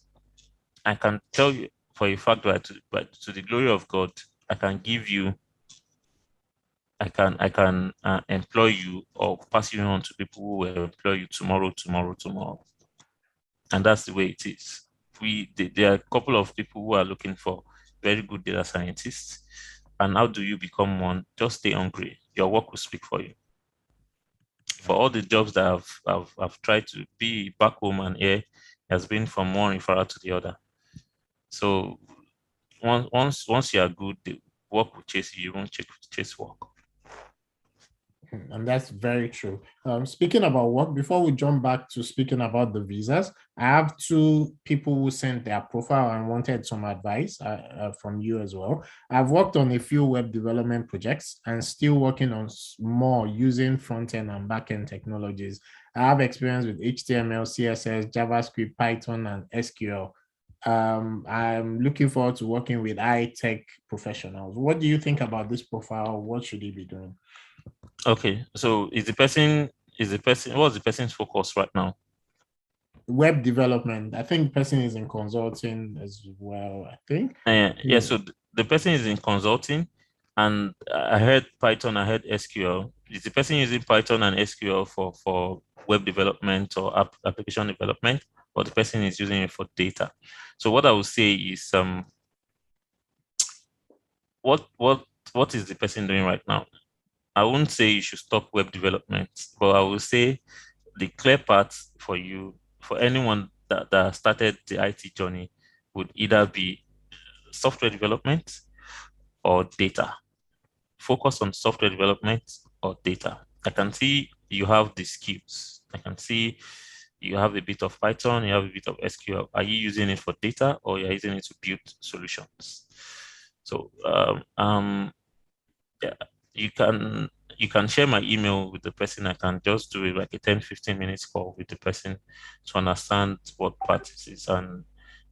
I can tell you for a fact that to the glory of God, I can give you, I can employ you or pass you on to people who will employ you tomorrow, and that's the way it is. There are a couple of people who are looking for very good data scientists, and how do you become one? Just stay hungry. Your work will speak for you. For all the jobs that I've tried to be back home and here, has been from one referral to the other. So once you are good, the work will chase you. You won't chase work. And that's very true. Speaking about work, before we jump back to speaking about the visas, I have 2 people who sent their profile and wanted some advice from you as well. I've worked on a few web development projects and still working on more using front-end and back-end technologies. I have experience with HTML, CSS, JavaScript, Python, and SQL. I'm looking forward to working with high-tech professionals. What do you think about this profile? What should he be doing? Okay, so what's the person's focus right now? Web development. I think the person is in consulting as well, I think. Yeah, so the person is in consulting, and I heard Python, I heard SQL. Is the person using Python and SQL for web development or application development, or the person is using it for data? So what I would say is what is the person doing right now? I wouldn't say you should stop web development, but I will say the clear path for you, for anyone that started the IT journey, would either be software development or data. Focus on software development or data. I can see you have the skills. I can see you have a bit of Python, you have a bit of SQL. Are you using it for data or you're using it to build solutions? So yeah, you can share my email with the person. I can just do it like a 10-15 minutes call with the person to understand what part it is, and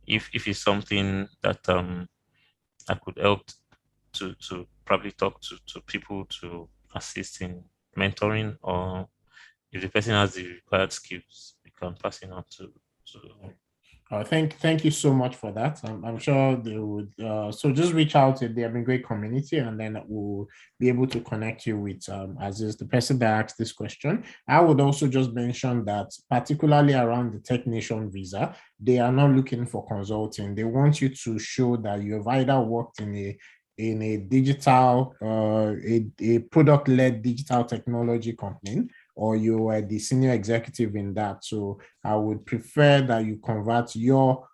if it's something that I could help to probably talk to people to assist in mentoring, or if the person has the required skills, we can pass it on to thank you so much for that. I'm sure they would. So just reach out if they have been great community, and then we'll be able to connect you with Azeez, the person that asked this question. I would also just mention that particularly around the Tech Nation visa, they are not looking for consulting. They want you to show that you have either worked in a digital, a product-led digital technology company, or you are the senior executive in that. So I would prefer that you convert your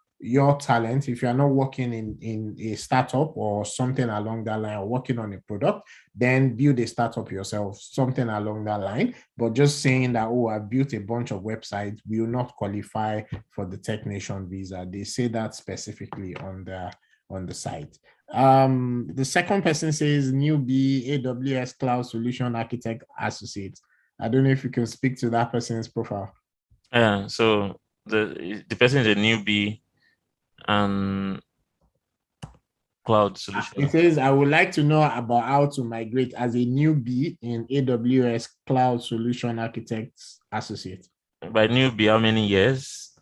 talent. If you're not working in a startup or something along that line, or working on a product, then build a startup yourself, something along that line. But just saying that, oh, I built a bunch of websites will not qualify for the Tech Nation visa. They say that specifically on the site. The second person says newbie AWS Cloud Solution Architect Associate. I don't know if you can speak to that person's profile. Yeah, so the person is a newbie and cloud solution. It says, I would like to know about how to migrate as a newbie in AWS Cloud Solution Architects Associate. By newbie, how many years?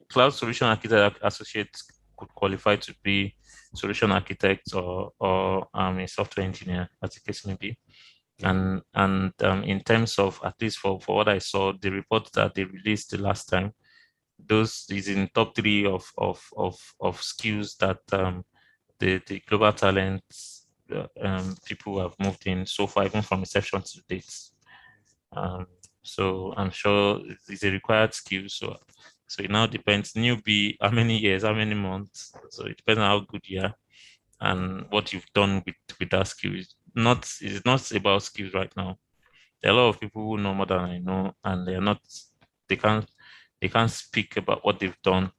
Cloud solution architect associate could qualify to be solution architect or a software engineer, as the case may be. And in terms of, at least for what I saw, the report that they released the last time, those is in top 3 of skills that the global talents people have moved in so far, even from inception to date. So I'm sure it's a required skill. So it now depends. Newbie, how many years, how many months? So it depends on how good you are and what you've done with that skill. It's not about skills right now. There are a lot of people who know more than I know, and they can't speak about what they've done.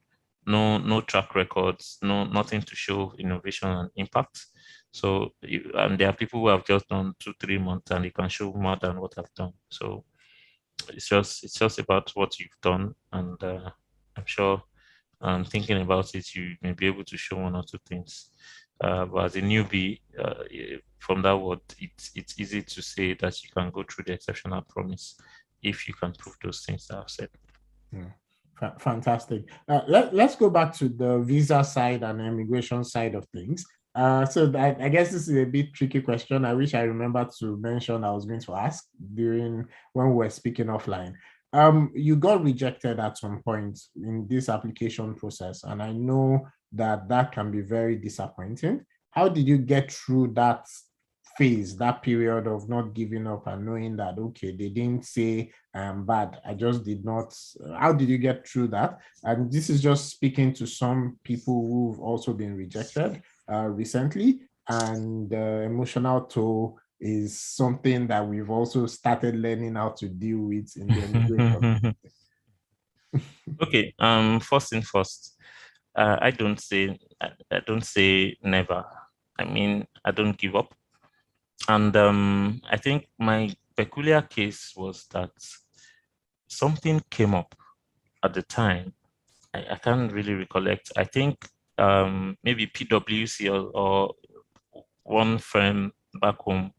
No track records, nothing to show innovation and impact. So and there are people who have just done 2-3 months and they can show more than what I've done. So it's just about what you've done, and I'm sure thinking about it, you may be able to show 1 or 2 things. But as a newbie, from that word, it's easy to say that you can go through the exceptional promise if you can prove those things that I've said. Fantastic. Let's go back to the visa side and immigration side of things. So I guess this is a bit tricky question. I wish I remembered to mention I was going to ask during when we were speaking offline. You got rejected at some point in this application process, and I know that can be very disappointing. How did you get through that phase, that period of not giving up and knowing that, okay, they didn't say I'm bad, I just did not? How did you get through that? And this is just speaking to some people who've also been rejected recently, and emotional toll is something that we've also started learning how to deal with in the immigration. Okay. First thing first, I don't say never. I mean, I don't give up. And I think my peculiar case was that something came up at the time. I can't really recollect. I think maybe PwC or one firm back home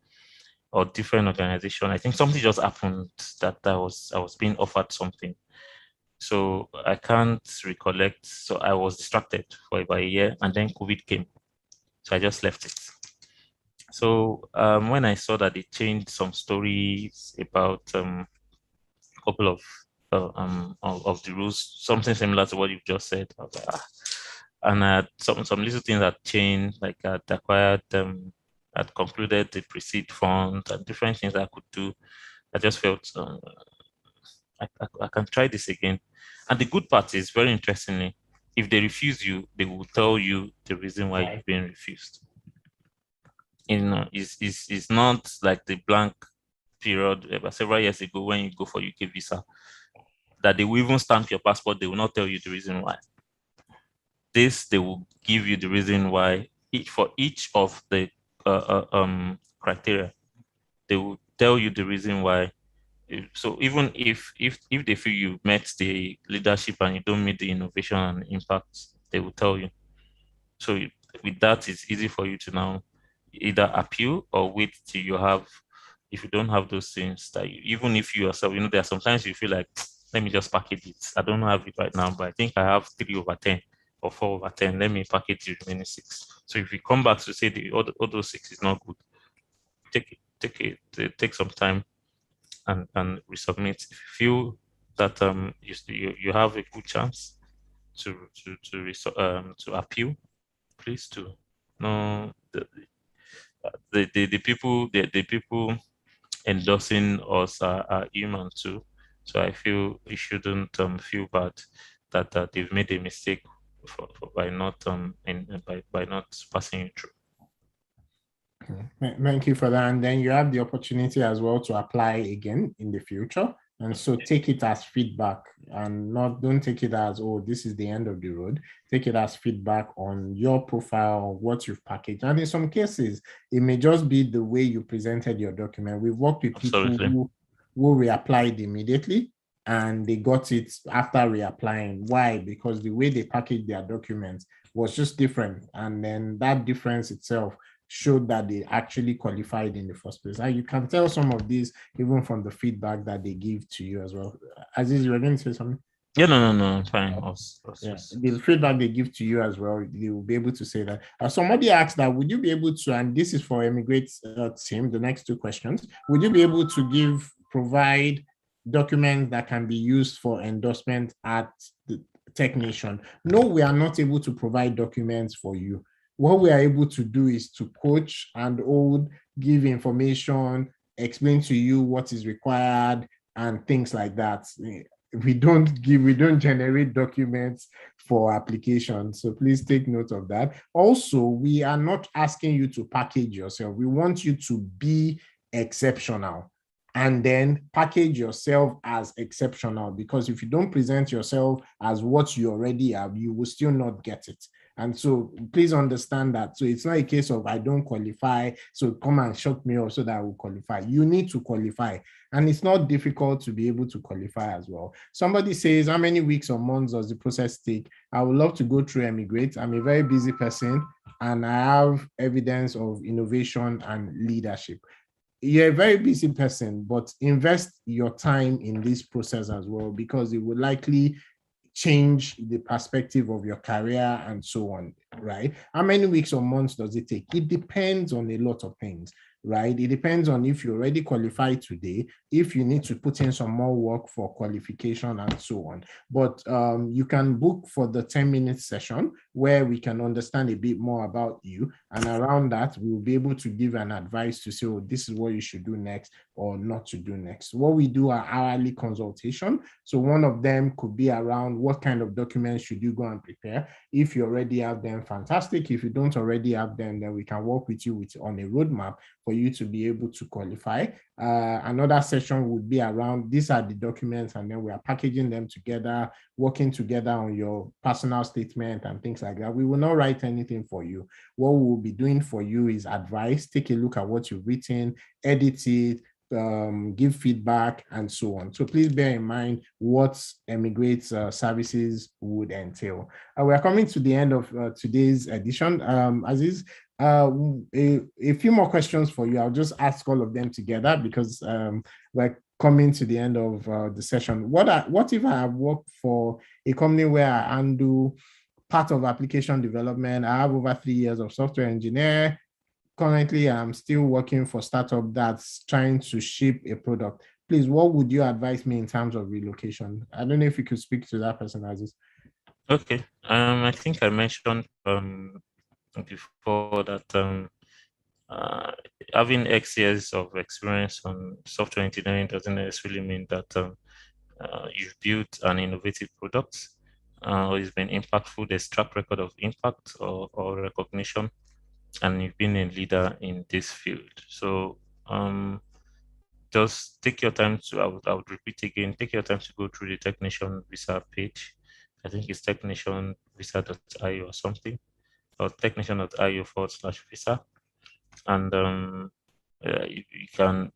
or different organization. I think something just happened that I was being offered something. So I can't recollect. So I was distracted for about a year, and then COVID came. So I just left it. So when I saw that they changed some stories about a couple of the rules, something similar to what you've just said, I was like, and some little things that changed, like I'd acquired I'd concluded the pre-seed fund and different things I could do. I just felt I can try this again. And the good part is, very interestingly, if they refuse you, they will tell you the reason why you've been refused. It's not like the blank period about several years ago when you go for UK visa, that they will even stamp your passport. They will not tell you the reason why. They will give you the reason why for each of the criteria. They will tell you the reason why. So even if they feel you met the leadership and you don't meet the innovation and impact, they will tell you. So with that, it's easy for you to now either appeal or wait till you have. If you don't have those things, that even if you yourself, there are sometimes you feel like, let me just package it. I don't have it right now, but I think I have 3/10 or 4/10. Let me package the remaining 6. So if you come back to say the other those 6 is not good, take some time and resubmit. If you feel that you have a good chance to appeal, please do. No, the people endorsing us are human too. So I feel you shouldn't feel bad that they've made a mistake by not by not passing you through. Thank you for that. And then you have the opportunity as well to apply again in the future. And so take it as feedback and don't take it as, oh, this is the end of the road. Take it as feedback on your profile, what you've packaged. And in some cases, it may just be the way you presented your document. We've worked with people who reapplied immediately and they got it after reapplying. Why? Because the way they packaged their documents was just different. And then that difference itself showed that they actually qualified in the first place. And you can tell some of these even from the feedback that they give to you as well. Azeez, you were going to say something? Yeah, no, fine. The feedback they give to you as well, they will be able to say that. Somebody asked that, would you be able to, and this is for Emigrate team, the next two questions, would you be able to provide documents that can be used for endorsement at the technician? No, we are not able to provide documents for you. What we are able to do is to coach and give information, explain to you what is required and things like that. We don't generate documents for applications. So please take note of that. Also, we are not asking you to package yourself. We want you to be exceptional and then package yourself as exceptional, because if you don't present yourself as what you already have, you will still not get it. And so please understand that. So it's not a case of I don't qualify, so come and shut me up so that I will qualify. You need to qualify. And it's not difficult to be able to qualify as well. Somebody says, how many weeks or months does the process take? I would love to go through Emigrate. I'm a very busy person and I have evidence of innovation and leadership. You're a very busy person, but invest your time in this process as well, because it will likely change the perspective of your career and so on, right? How many weeks or months does it take? It depends on a lot of things, right? It depends on if you already qualified today, if you need to put in some more work for qualification and so on. But you can book for the 10-minute session where we can understand a bit more about you. And around that, we'll be able to give an advice to say, oh, this is what you should do next or not to do next. What we do are hourly consultation. So one of them could be around what kind of documents should you go and prepare. If you already have them, fantastic. If you don't already have them, then we can work with you on a roadmap for you to be able to qualify. Another session would be around, these are the documents, and then we are packaging them together, working together on your personal statement and things like that. We will not write anything for you. What we will be doing for you is advice, take a look at what you've written, edit it, give feedback and so on. So please bear in mind what Emigrate's services would entail. We are coming to the end of today's edition. Azeez, a few more questions for you. I'll just ask all of them together because we're coming to the end of the session. What if I have worked for a company where I handle part of application development? I have over 3 years of software engineer. Currently, I'm still working for a startup that's trying to ship a product. Please, what would you advise me in terms of relocation? I don't know if you could speak to that person, Azeez. Okay. I think I mentioned before that having X years of experience on software engineering doesn't necessarily mean that you've built an innovative product or it's been impactful. There's track record of impact or recognition, and you've been a leader in this field. So just take your time to, I would repeat again, take your time to go through the technician visa page. I think it's technicianvisa.io or something, or technician.io/visa. And you can,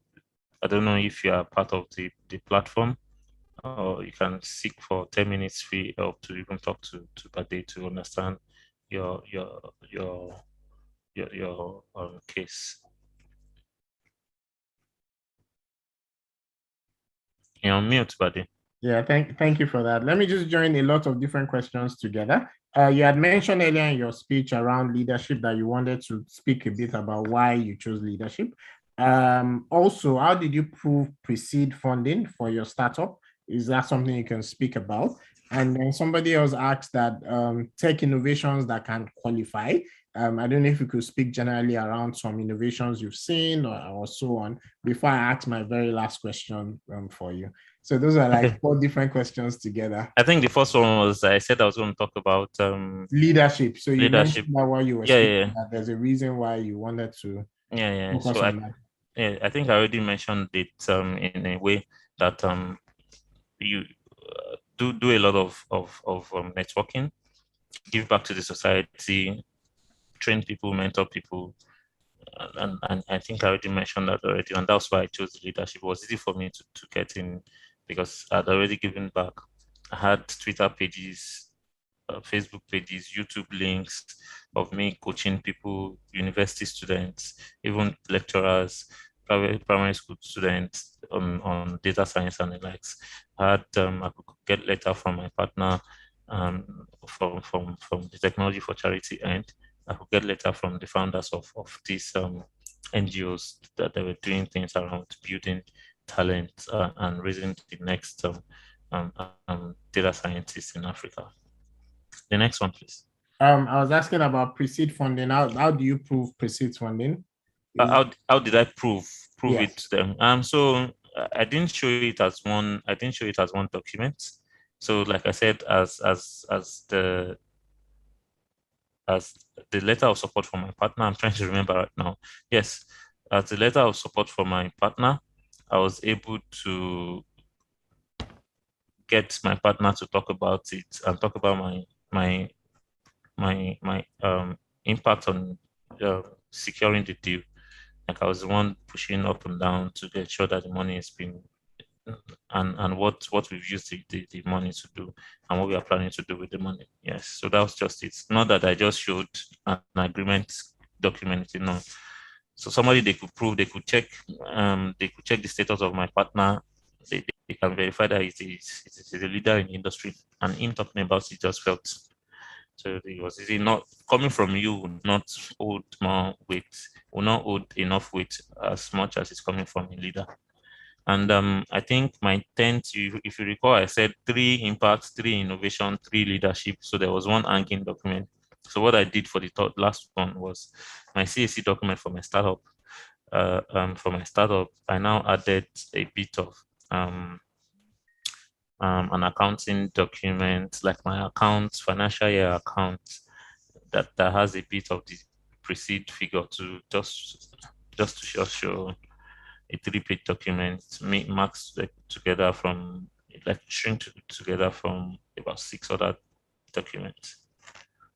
I don't know if you are part of the platform, or you can seek for 10 minutes free help to even talk to Bade to understand your case. You're on mute, Bade. Yeah, thank you for that. Let me just join a lot of different questions together. You had mentioned earlier in your speech around leadership that you wanted to speak a bit about why you chose leadership. Also, how did you prove pre-seed funding for your startup? Is that something you can speak about? And then somebody else asked that tech innovations that can qualify. I don't know if you could speak generally around some innovations you've seen or so on before I ask my very last question for you. So those are like four different questions together. I think the first one was I said I was going to talk about leadership. So you leadership. mentioned that while you were speaking, that there's a reason why you wanted to focus So on that. I think I already mentioned it in a way that you do a lot of networking, give back to the society, train people, mentor people, and I think I already mentioned that already, and that's why I chose leadership. It was easy for me to get in because I'd already given back. I had Twitter pages, Facebook pages, YouTube links of me coaching people, university students, even lecturers, primary school students on data science and the likes. I could get letter from my partner from the technology for charity end. I could get letter from the founders of these NGOs that they were doing things around building talent and raising the next data scientists in Africa. The next one, please. I was asking about pre-seed funding. How do you prove pre-seed funding? How did I prove yes. it to them? So I didn't show it as one. I didn't show it as one document. So like I said, as the letter of support from my partner, I'm trying to remember right now. Yes, as the letter of support from my partner, I was able to get my partner to talk about it and talk about my impact on securing the deal. Like I was the one pushing up and down to get sure that the money has been and what we've used the money to do and what we are planning to do with the money. Yes, so that was just it. Not that I just showed an agreement document, So somebody they could prove, they could check the status of my partner. They can verify that he's a leader in the industry, and him talking about it just felt. So it was easy. Not coming from you, not hold more weight, will not hold enough weight as much as it's coming from a leader. And I think my 10th, if you recall, I said 3 impacts, 3 innovation, 3 leadership. So there was one hanging document. So what I did for the last one was my CAC document for my startup. I now added a bit of an accounting document, like my account, financial year account, that has a bit of the pre-seed figure to just to show a 3-page document, marks together from like shrink together from about 6 other documents.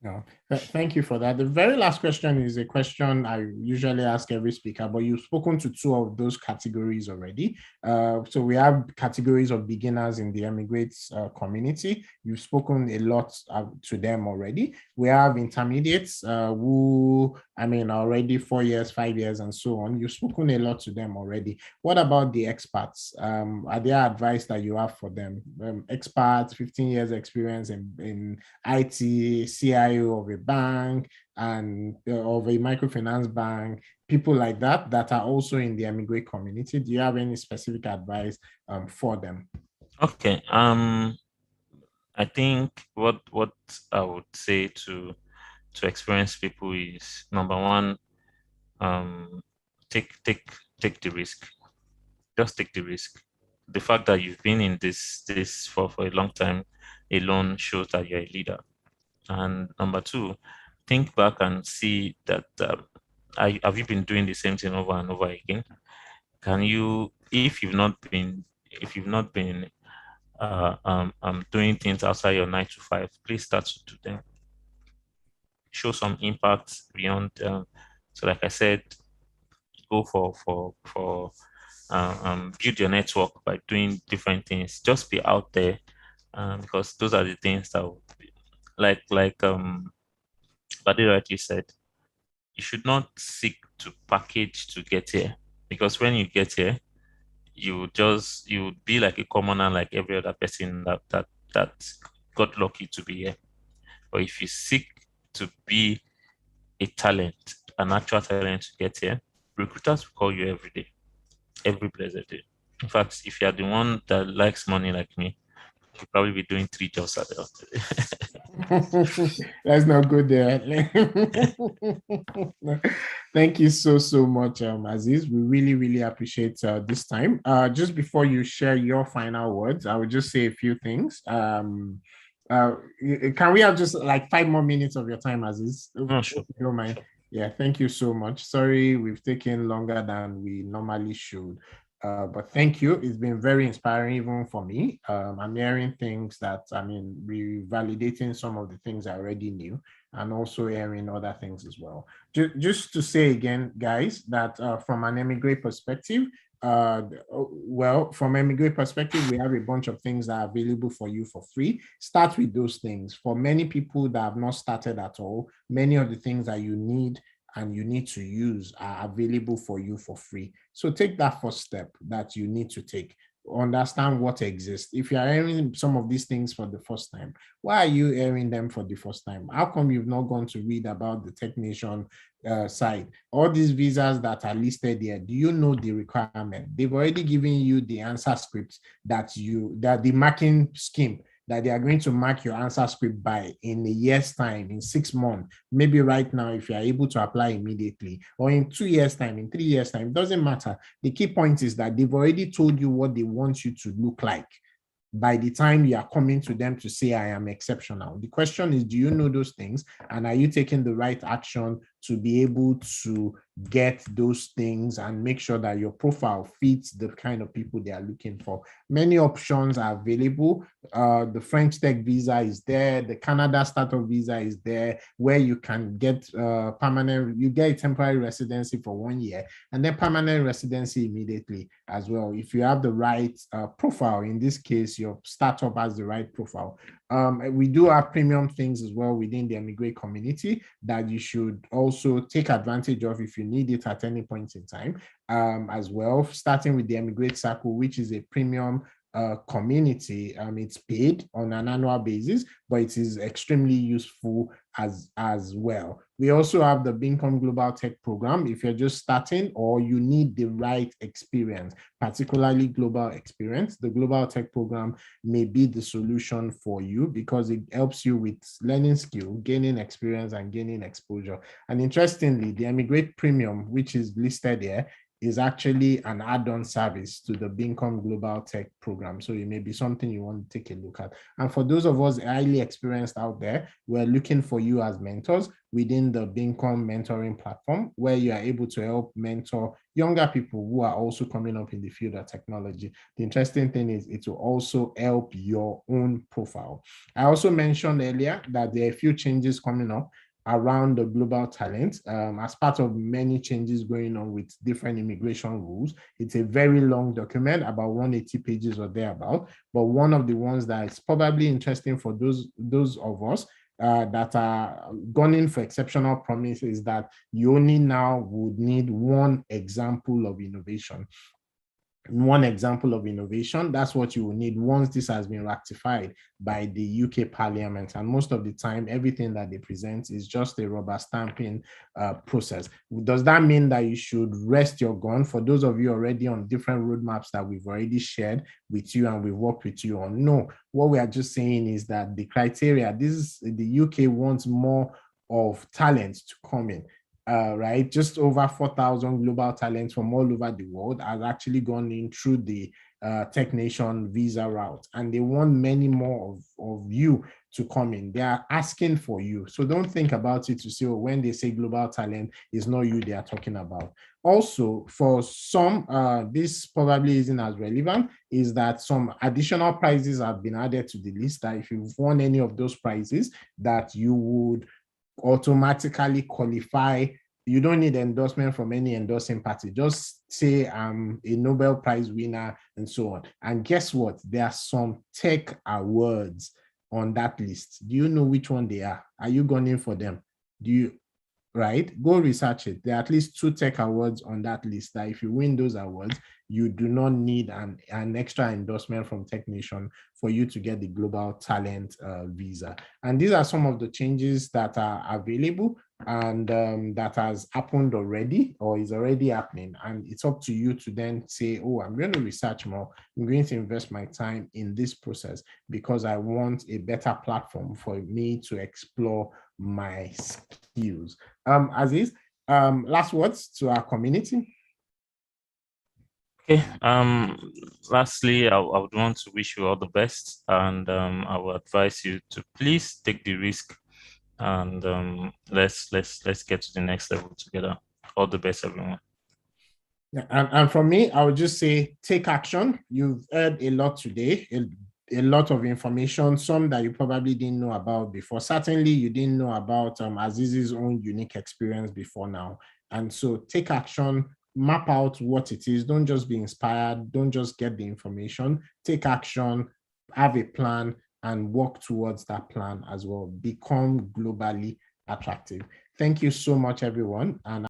No, thank you for that. The very last question is a question I usually ask every speaker, but you've spoken to 2 of those categories already. So we have categories of beginners in the emigrates community. You've spoken a lot to them already. We have intermediates who, already 4 years, 5 years, and so on. You've spoken a lot to them already. What about the experts? Are there advice that you have for them? Experts, 15 years experience in IT, CIO of a bank and of a microfinance bank, people like that are also in the emigrate community. Do you have any specific advice for them? Okay. I think what I would say to experienced people is, number one, take the risk. Just take the risk. The fact that you've been in this for a long time alone shows that you're a leader. And number 2, think back and see that have you been doing the same thing over and over again? Can you, if you've not been doing things outside your 9 to 5, please start to do them. Show some impact beyond. So, like I said, go for build your network by doing different things. Just be out there, because those are the things that will be, like Badi rightly said, you should not seek to package to get here, because when you get here, you would be like a commoner, like every other person that got lucky to be here. But if you seek to be a talent, an actual talent to get here, recruiters will call you every day, every blessed day. In fact, if you are the one that likes money like me, you'll probably be doing 3 jobs at the Let's not go there. Thank you so much, Azeez. We really appreciate this time. Just before you share your final words, I would just say a few things. Can we have just like 5 more minutes of your time, Azeez? Oh, sure. If you don't mind. Yeah, thank you so much. Sorry, we've taken longer than we normally should. But thank you. It's been very inspiring even for me. I'm hearing things that, revalidating some of the things I already knew, and also hearing other things as well. Just to say again, guys, that from an Emigrate perspective, from Emigrate perspective, we have a bunch of things that are available for you for free. Start with those things. For many people that have not started at all, many of the things that you need and you need to use are available for you for free. So take that first step that you need to take. Understand what exists. If you are hearing some of these things for the first time, why are you hearing them for the first time? How come you've not gone to read about the Technation side? All these visas that are listed here, do you know the requirement? They've already given you the answer scripts that the marking scheme that they are going to mark your answer script by in a year's time, in 6 months, maybe right now, if you are able to apply immediately, or in 2 years' time, in 3 years' time, it doesn't matter. The key point is that they've already told you what they want you to look like by the time you are coming to them to say, I am exceptional. The question is, do you know those things? And are you taking the right action to be able to get those things and make sure that your profile fits the kind of people they are looking for? Many options are available. The French Tech visa is there. The Canada Startup visa is there, where you can get you get a temporary residency for 1 year and then permanent residency immediately as well. If you have the right profile, in this case, your startup has the right profile. We do have premium things as well within the Emigrate community that you should also take advantage of if you need it at any point in time, as well, starting with the Emigrate Circle, which is a premium community. It's paid on an annual basis, but it is extremely useful as well. We also have the Bincom Global Tech Program. If you're just starting or you need the right experience, particularly global experience, the Global Tech Program may be the solution for you because it helps you with learning skill, gaining experience, and gaining exposure. And interestingly, the Emigrate Premium, which is listed here, is actually an add-on service to the Bincom Global Tech Program. So it may be something you want to take a look at. And for those of us highly experienced out there, we're looking for you as mentors within the Bincom mentoring platform, where you are able to help mentor younger people who are also coming up in the field of technology. The interesting thing is it will also help your own profile. I also mentioned earlier that there are a few changes coming up around the global talent as part of many changes going on with different immigration rules. It's a very long document, about 180 pages or thereabout, but one of the ones that is probably interesting for those of us that are gunning for exceptional promise is that you only now would need one example of innovation. That's what you will need once this has been ratified by the UK Parliament. And most of the time, everything that they present is just a rubber stamping process. Does that mean that you should rest your gun? For those of you already on different roadmaps that we've already shared with you and we've worked with you on, no. What we are just saying is that the criteria, the UK wants more of talent to come in. Right, just over 4,000 global talents from all over the world has actually gone in through the Technation visa route, and they want many more of you to come in. They are asking for you. So don't think about it to say, oh, when they say global talent, it's not you they are talking about. Also, for some, this probably isn't as relevant, is that some additional prizes have been added to the list, that if you've won any of those prizes, that you would automatically qualify. You don't need endorsement from any endorsing party. Just say I'm a Nobel Prize winner and so on. And guess what? There are some tech awards on that list. Do you know which one they are? Are you going in for them? Right? Go research it. There are at least 2 tech awards on that list that if you win those awards, you do not need an extra endorsement from Technation for you to get the global talent visa. And these are some of the changes that are available. and that has happened already or is already happening. And it's up to you to then say, oh, I'm going to research more. I'm going to invest my time in this process because I want a better platform for me to explore my skills. Azeez, last words to our community. Okay. Lastly, I would want to wish you all the best, and I would advise you to please take the risk, and let's get to the next level together. All the best, everyone. Yeah, and from me, I would just say take action. You've heard a lot today, a lot of information, some that you probably didn't know about before. Certainly, you didn't know about Azeez's own unique experience before now. And so take action, map out what it is. Don't just be inspired. Don't just get the information. Take action, have a plan, and work towards that plan as well. Become globally attractive. Thank you so much, everyone. And